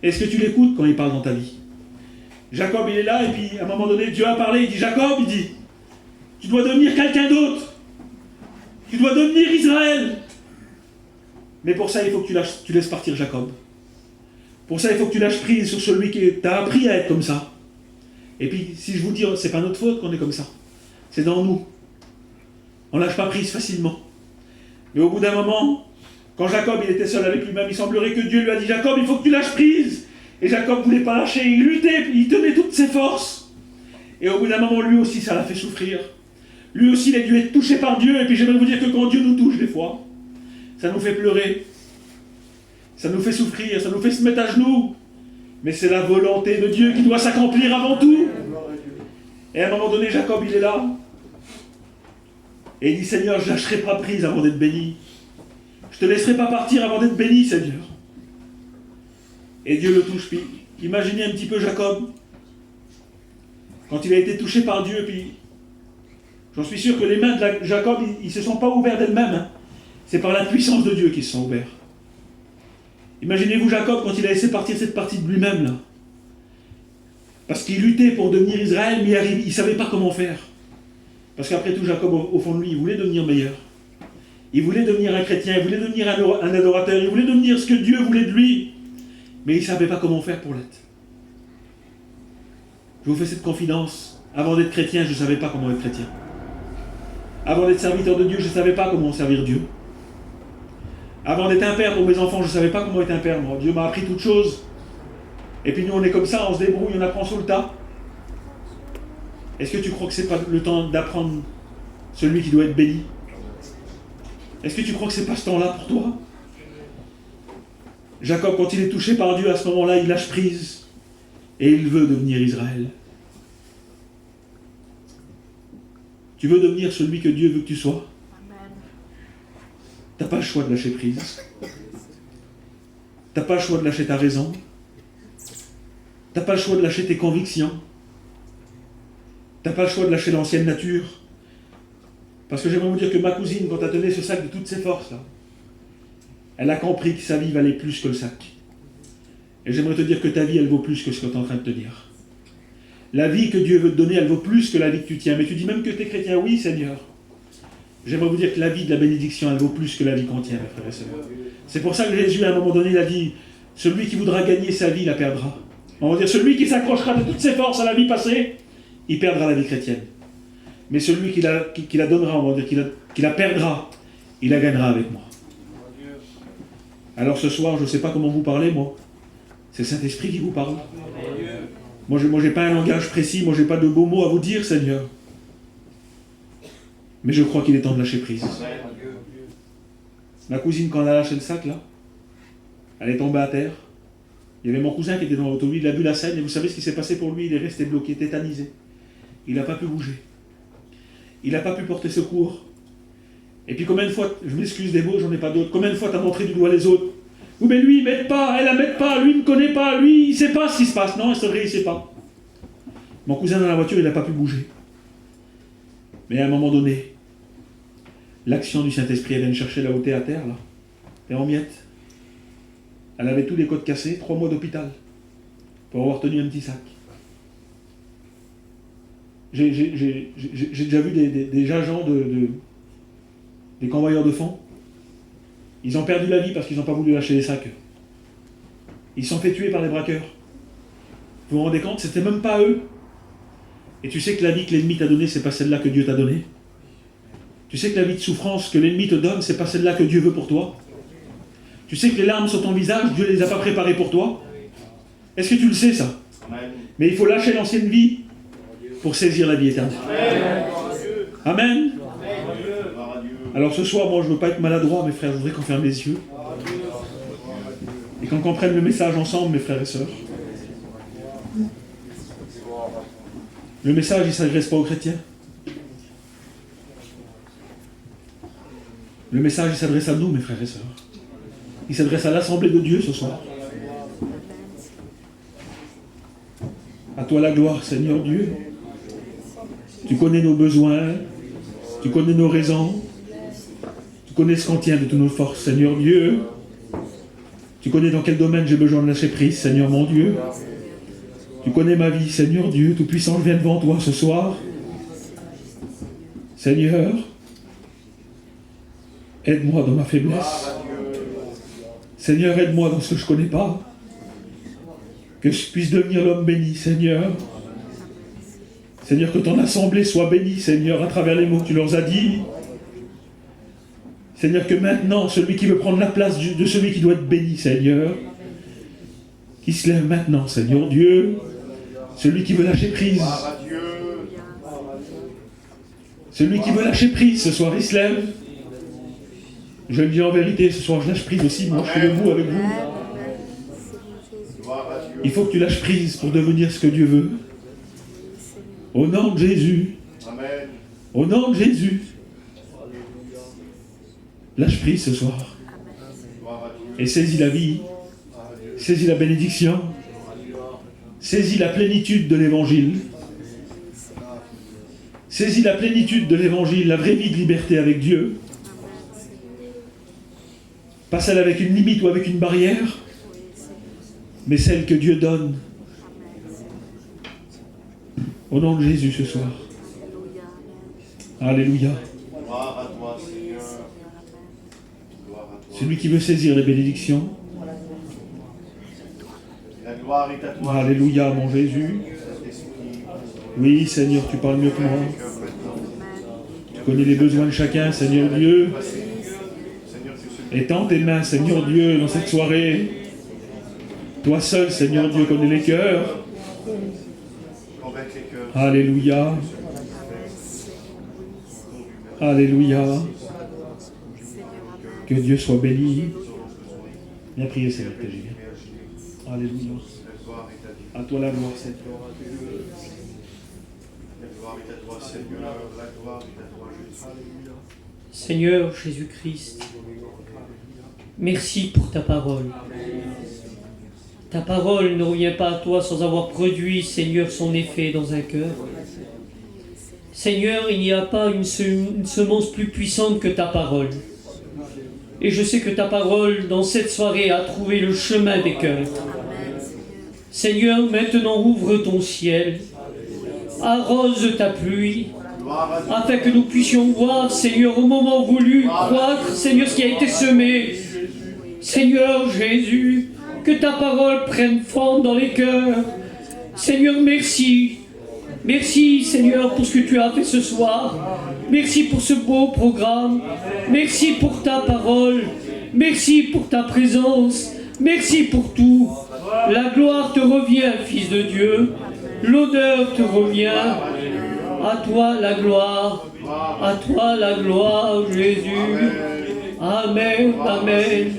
Est-ce que tu l'écoutes quand il parle dans ta vie? Jacob, il est là, et puis à un moment donné, Dieu a parlé, il dit, Jacob, il dit, tu dois devenir quelqu'un d'autre. Tu dois devenir Israël. Mais pour ça, il faut que tu laisses partir Jacob. Pour ça, il faut que tu lâches prise sur celui qui t'a appris à être comme ça. Et puis, si je vous dis, c'est pas notre faute qu'on est comme ça. C'est dans nous. On lâche pas prise facilement. Mais au bout d'un moment, quand Jacob il était seul avec lui-même, il semblerait que Dieu lui a dit, Jacob, il faut que tu lâches prise. Et Jacob ne voulait pas lâcher, il luttait, il tenait toutes ses forces. Et au bout d'un moment, lui aussi, ça l'a fait souffrir. Lui aussi, il a dû être touché par Dieu. Et puis j'aimerais vous dire que quand Dieu nous touche des fois, ça nous fait pleurer. Ça nous fait souffrir, ça nous fait se mettre à genoux. Mais c'est la volonté de Dieu qui doit s'accomplir avant tout. Et à un moment donné, Jacob, il est là. Et il dit, Seigneur, je ne lâcherai pas prise avant d'être béni. Je ne te laisserai pas partir avant d'être béni, Seigneur. Et Dieu le touche. Puis imaginez un petit peu Jacob. Quand il a été touché par Dieu, puis j'en suis sûr que les mains de Jacob, ils ne se sont pas ouverts d'elles-mêmes. Hein. C'est par la puissance de Dieu qu'ils se sont ouverts. Imaginez-vous Jacob quand il a laissé partir cette partie de lui-même là. Parce qu'il luttait pour devenir Israël, mais il ne savait pas comment faire. Parce qu'après tout, Jacob, au fond de lui, il voulait devenir meilleur. Il voulait devenir un chrétien, il voulait devenir un adorateur, il voulait devenir ce que Dieu voulait de lui. Mais il ne savait pas comment faire pour l'être. Je vous fais cette confidence. Avant d'être chrétien, je ne savais pas comment être chrétien. Avant d'être serviteur de Dieu, je ne savais pas comment servir Dieu. Avant d'être un père pour mes enfants, je ne savais pas comment être un père. Moi, Dieu m'a appris toutes choses. Et puis nous, on est comme ça, on se débrouille, on apprend sur le tas. Est-ce que tu crois que ce n'est pas le temps d'apprendre celui qui doit être béni? Est-ce que tu crois que ce n'est pas ce temps-là pour toi? Jacob, quand il est touché par Dieu, à ce moment-là, il lâche prise. Et il veut devenir Israël. Tu veux devenir celui que Dieu veut que tu sois? Tu n'as pas le choix de lâcher prise. Tu n'as pas le choix de lâcher ta raison. Tu n'as pas le choix de lâcher tes convictions. Tu n'as pas le choix de lâcher l'ancienne nature. Parce que j'aimerais vous dire que ma cousine, quand elle tenait ce sac de toutes ses forces, là, elle a compris que sa vie valait plus que le sac. Et j'aimerais te dire que ta vie, elle vaut plus que ce que tu es en train de te dire. La vie que Dieu veut te donner, elle vaut plus que la vie que tu tiens. Mais tu dis même que tu es chrétien, oui Seigneur. J'aimerais vous dire que la vie de la bénédiction, elle vaut plus que la vie qu'on tient, mes frères et sœurs. C'est pour ça que Jésus, à un moment donné, il a dit, celui qui voudra gagner sa vie, la perdra. On va dire, celui qui s'accrochera de toutes ses forces à la vie passée, il perdra la vie chrétienne. Mais celui qui la donnera, on va dire, qui la perdra, il la gagnera avec moi. Alors ce soir, je ne sais pas comment vous parlez, moi. C'est le Saint-Esprit qui vous parle. Moi, je n'ai pas un langage précis, moi, je n'ai pas de beaux mots à vous dire, Seigneur. Mais je crois qu'il est temps de lâcher prise. Ma cousine, quand elle a lâché le sac, là, elle est tombée à terre. Il y avait mon cousin qui était dans l'auto, lui, il a vu la scène, et vous savez ce qui s'est passé pour lui? Il est resté bloqué, tétanisé. Il n'a pas pu bouger. Il n'a pas pu porter secours. Et puis combien de fois, je m'excuse des mots, j'en ai pas d'autres, combien de fois tu as montré du doigt les autres? Oui, mais lui, il m'aide pas, elle m'aide pas, lui, il ne connaît pas, lui, il ne sait pas ce qui se passe. Non, c'est vrai, il ne sait pas. Mon cousin dans la voiture, il n'a pas pu bouger. Mais à un moment donné, l'action du Saint-Esprit, elle vient chercher là où t'es à terre, là. T'es en miettes. Elle avait tous les côtes cassés, 3 mois d'hôpital, pour avoir tenu un petit sac. J'ai déjà vu des agents, des convoyeurs de fonds. Ils ont perdu la vie parce qu'ils n'ont pas voulu lâcher les sacs. Ils se sont fait tuer par les braqueurs. Vous vous rendez compte? C'était même pas eux. Et tu sais que la vie que l'ennemi t'a donnée, c'est pas celle-là que Dieu t'a donnée. Tu sais que la vie de souffrance que l'ennemi te donne, c'est pas celle-là que Dieu veut pour toi. Tu sais que les larmes sur ton visage, Dieu ne les a pas préparées pour toi. Est-ce que tu le sais, ça? Mais il faut lâcher l'ancienne vie pour saisir la vie éternelle. Amen. Alors ce soir, moi je ne veux pas être maladroit, mes frères, je voudrais qu'on ferme les yeux. Et qu'on comprenne le message ensemble, mes frères et sœurs. Le message, il ne s'adresse pas aux chrétiens. Le message, il s'adresse à nous, mes frères et sœurs. Il s'adresse à l'Assemblée de Dieu ce soir. À toi la gloire, Seigneur Dieu. Tu connais nos besoins, tu connais nos raisons, connais ce qu'on tient de toutes nos forces, Seigneur Dieu. Tu connais dans quel domaine j'ai besoin de lâcher prise, Seigneur mon Dieu. Tu connais ma vie, Seigneur Dieu, Tout-Puissant, je viens devant toi ce soir. Seigneur, aide-moi dans ma faiblesse. Seigneur, aide-moi dans ce que je ne connais pas. Que je puisse devenir l'homme béni, Seigneur. Seigneur, que ton assemblée soit bénie, Seigneur, à travers les mots que tu leur as dit. Seigneur, que maintenant, celui qui veut prendre la place de celui qui doit être béni, Seigneur, qui se lève maintenant, Seigneur Dieu, celui qui veut lâcher prise. Celui qui veut lâcher prise, ce soir, il se lève. Je le dis en vérité, ce soir, je lâche prise aussi, moi, je suis debout avec vous. Il faut que tu lâches prise pour devenir ce que Dieu veut. Au nom de Jésus. Au nom de Jésus. Lâche prise ce soir. Et saisis la vie. Saisis la bénédiction. Saisis la plénitude de l'évangile. Saisis la plénitude de l'évangile, la vraie vie de liberté avec Dieu. Pas celle avec une limite ou avec une barrière, mais celle que Dieu donne. Au nom de Jésus ce soir. Alléluia. Celui qui veut saisir les bénédictions. Alléluia, mon Jésus. Oui, Seigneur, tu parles mieux que moi. Tu connais les besoins de chacun, Seigneur Dieu. Étends tes mains, Seigneur Dieu, dans cette soirée. Toi seul, Seigneur Dieu, connais les cœurs. Alléluia. Alléluia. Que Dieu soit béni. Viens prier, Seigneur, que j'y viens. Alléluia. À toi la gloire, Seigneur. Seigneur Jésus-Christ, merci pour ta parole. Ta parole ne revient pas à toi sans avoir produit, Seigneur, son effet dans un cœur. Seigneur, il n'y a pas une semence plus puissante que ta parole. Et je sais que ta parole, dans cette soirée, a trouvé le chemin des cœurs. Seigneur, maintenant ouvre ton ciel, arrose ta pluie, afin que nous puissions voir, Seigneur, au moment voulu, croître, Seigneur, ce qui a été semé. Seigneur Jésus, que ta parole prenne forme dans les cœurs. Seigneur, merci. Merci, Seigneur, pour ce que tu as fait ce soir. Merci pour ce beau programme. Merci pour ta parole. Merci pour ta présence. Merci pour tout. La gloire te revient, Fils de Dieu. L'honneur te revient. À toi la gloire. À toi la gloire, Jésus. Amen, amen.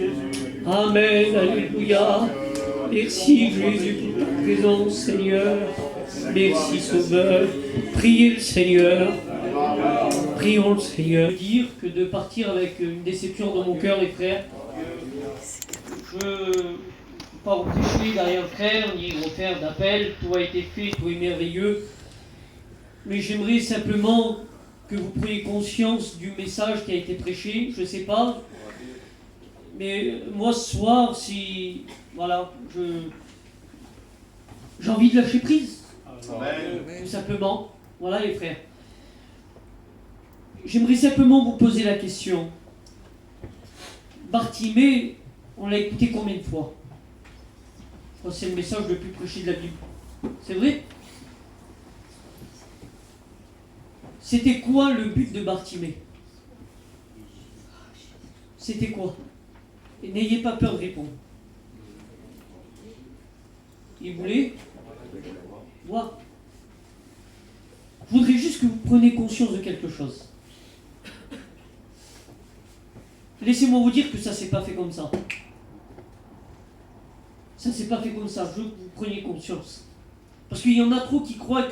Amen, alléluia. Merci, Jésus, pour ta présence, Seigneur. Merci, Sauveur. Priez le Seigneur. Prions le Seigneur. Dire que de partir avec une déception dans mon cœur, les frères, je ne peux pas vous prêcher derrière le frère, ni refaire d'appel. Tout a été fait, tout est merveilleux. Mais j'aimerais simplement que vous preniez conscience du message qui a été prêché. Je ne sais pas. Mais moi, ce soir, si... Voilà, j'ai envie de lâcher prise. Tout simplement. Voilà, les frères. J'aimerais simplement vous poser la question. Bartimée, on l'a écouté combien de fois? Je crois que c'est le message le plus prêché de la Bible. C'est vrai? C'était quoi le but de Bartimée? C'était quoi? Et n'ayez pas peur de répondre. Il voulait voir. Je voudrais juste que vous preniez conscience de quelque chose. Laissez-moi vous dire que ça s'est pas fait comme ça. Ça s'est pas fait comme ça. Je veux que vous preniez conscience. Parce qu'il y en a trop qui croient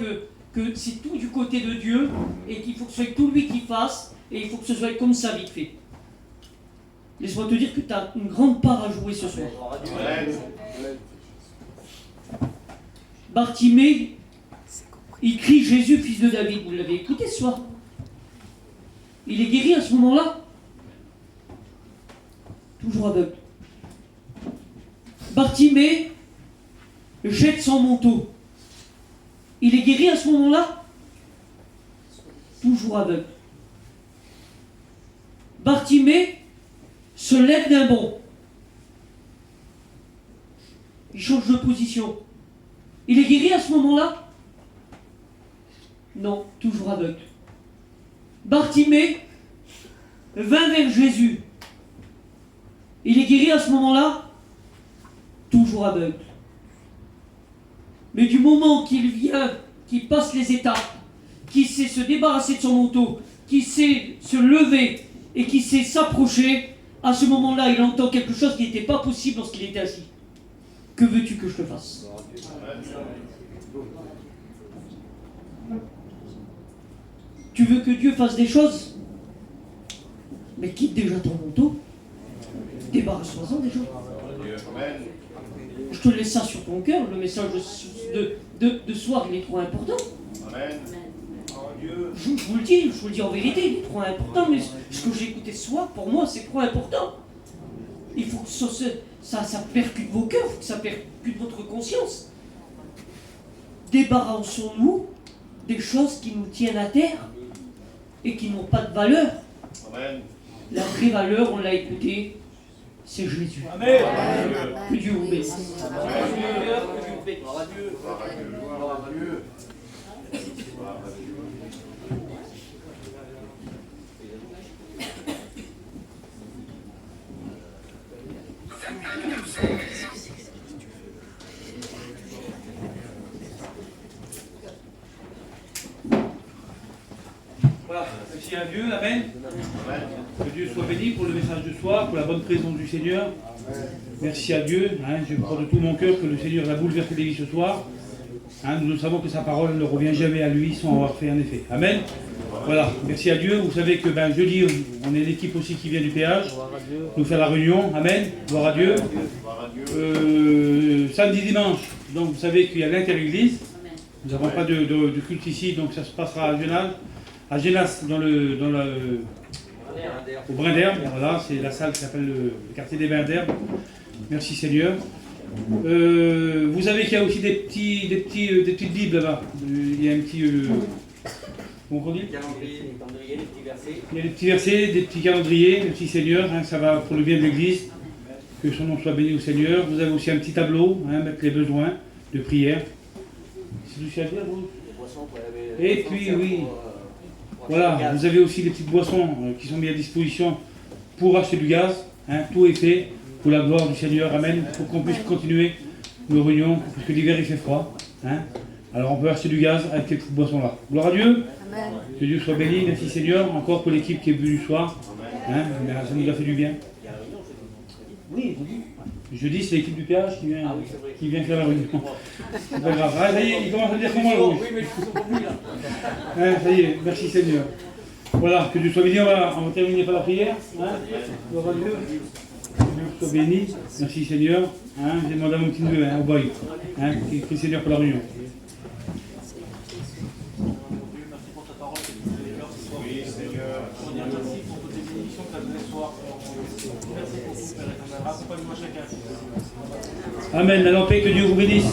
que c'est tout du côté de Dieu et qu'il faut que ce soit tout lui qui fasse et il faut que ce soit comme ça vite fait. Laisse-moi te dire que tu as une grande part à jouer ce soir. Bartimée, il crie Jésus, fils de David. Vous l'avez écouté ce soir. Il est guéri à ce moment-là. toujours aveugle. Bartimée jette son manteau. Il est guéri à ce moment-là? Toujours aveugle. Bartimée se lève d'un bond. Il change de position. Il est guéri à ce moment-là? Non, toujours aveugle. Bartimée vint vers Jésus. Il est guéri à ce moment-là? Toujours aveugle. Mais du moment qu'il vient, qu'il passe les étapes, qu'il sait se débarrasser de son manteau, qu'il sait se lever et qu'il sait s'approcher, à ce moment-là, il entend quelque chose qui n'était pas possible lorsqu'il était assis. Que veux-tu que je te fasse? Tu veux que Dieu fasse des choses? Mais quitte déjà ton manteau. Débarrasse-toi-en déjà. Je te laisse ça sur ton cœur. Le message de soir, il est trop important. Je vous le dis en vérité, il est trop important. Mais ce que j'ai écouté ce soir, pour moi, c'est trop important. Il faut que ça percute vos cœurs, il faut que ça percute votre conscience. Débarrassons-nous des choses qui nous tiennent à terre et qui n'ont pas de valeur. Amen. La vraie valeur, on l'a écouté, c'est Jésus. Amen. Que Dieu vous bénisse. Voilà, merci à Dieu, amen. Que Dieu soit béni pour le message de soir, pour la bonne présence du Seigneur. Merci à Dieu, je crois de tout mon cœur que le Seigneur a bouleversé les vies ce soir. Nous savons que sa parole ne revient jamais à lui sans avoir fait un effet. Amen. Voilà, merci à Dieu. Vous savez que jeudi, on est l'équipe aussi qui vient du péage, nous faire la réunion. Amen. Gloire à Dieu. Samedi, dimanche, donc vous savez qu'il y a l'inter-église. Nous n'avons pas de culte ici, donc ça se passera à Génas, au Brin d'Herbe. Voilà, c'est la salle qui s'appelle le quartier des Brins d'Herbe. Merci Seigneur. Vous savez qu'il y a aussi des petites Bibles là-bas. Il y a un petit... comment on dit ? Il y a des petits versets, des petits calendriers. Merci Seigneur, ça va pour le bien de l'Église. Que son nom soit béni au Seigneur. Vous avez aussi un petit tableau, mettre les besoins de prière. C'est tout ça à dire, vous ? Et puis, oui. Voilà, vous avez aussi des petites boissons qui sont mises à disposition pour acheter du gaz. Tout est fait pour la gloire du Seigneur. Amen. Pour qu'on puisse continuer nos réunions, parce que l'hiver il fait froid. Alors on peut acheter du gaz avec ces petites boissons-là. Gloire à Dieu. Amen. Que Dieu soit béni. Merci Seigneur. Encore pour l'équipe qui est venue ce soir. Ça nous a fait du bien. Oui, jeudi, c'est l'équipe du péage qui vient faire la réunion. C'est pas grave. Ça y est, il commence à dire comment le rouge. Ça y est, merci Seigneur. Voilà, que Dieu soit béni. On va terminer par la prière. Gloire à Dieu. Que Dieu soit béni. Merci Seigneur. J'ai demandé à mon petit neveu, au boy. Que Seigneur pour la réunion. Amen. Allons en paix, que Dieu vous bénisse.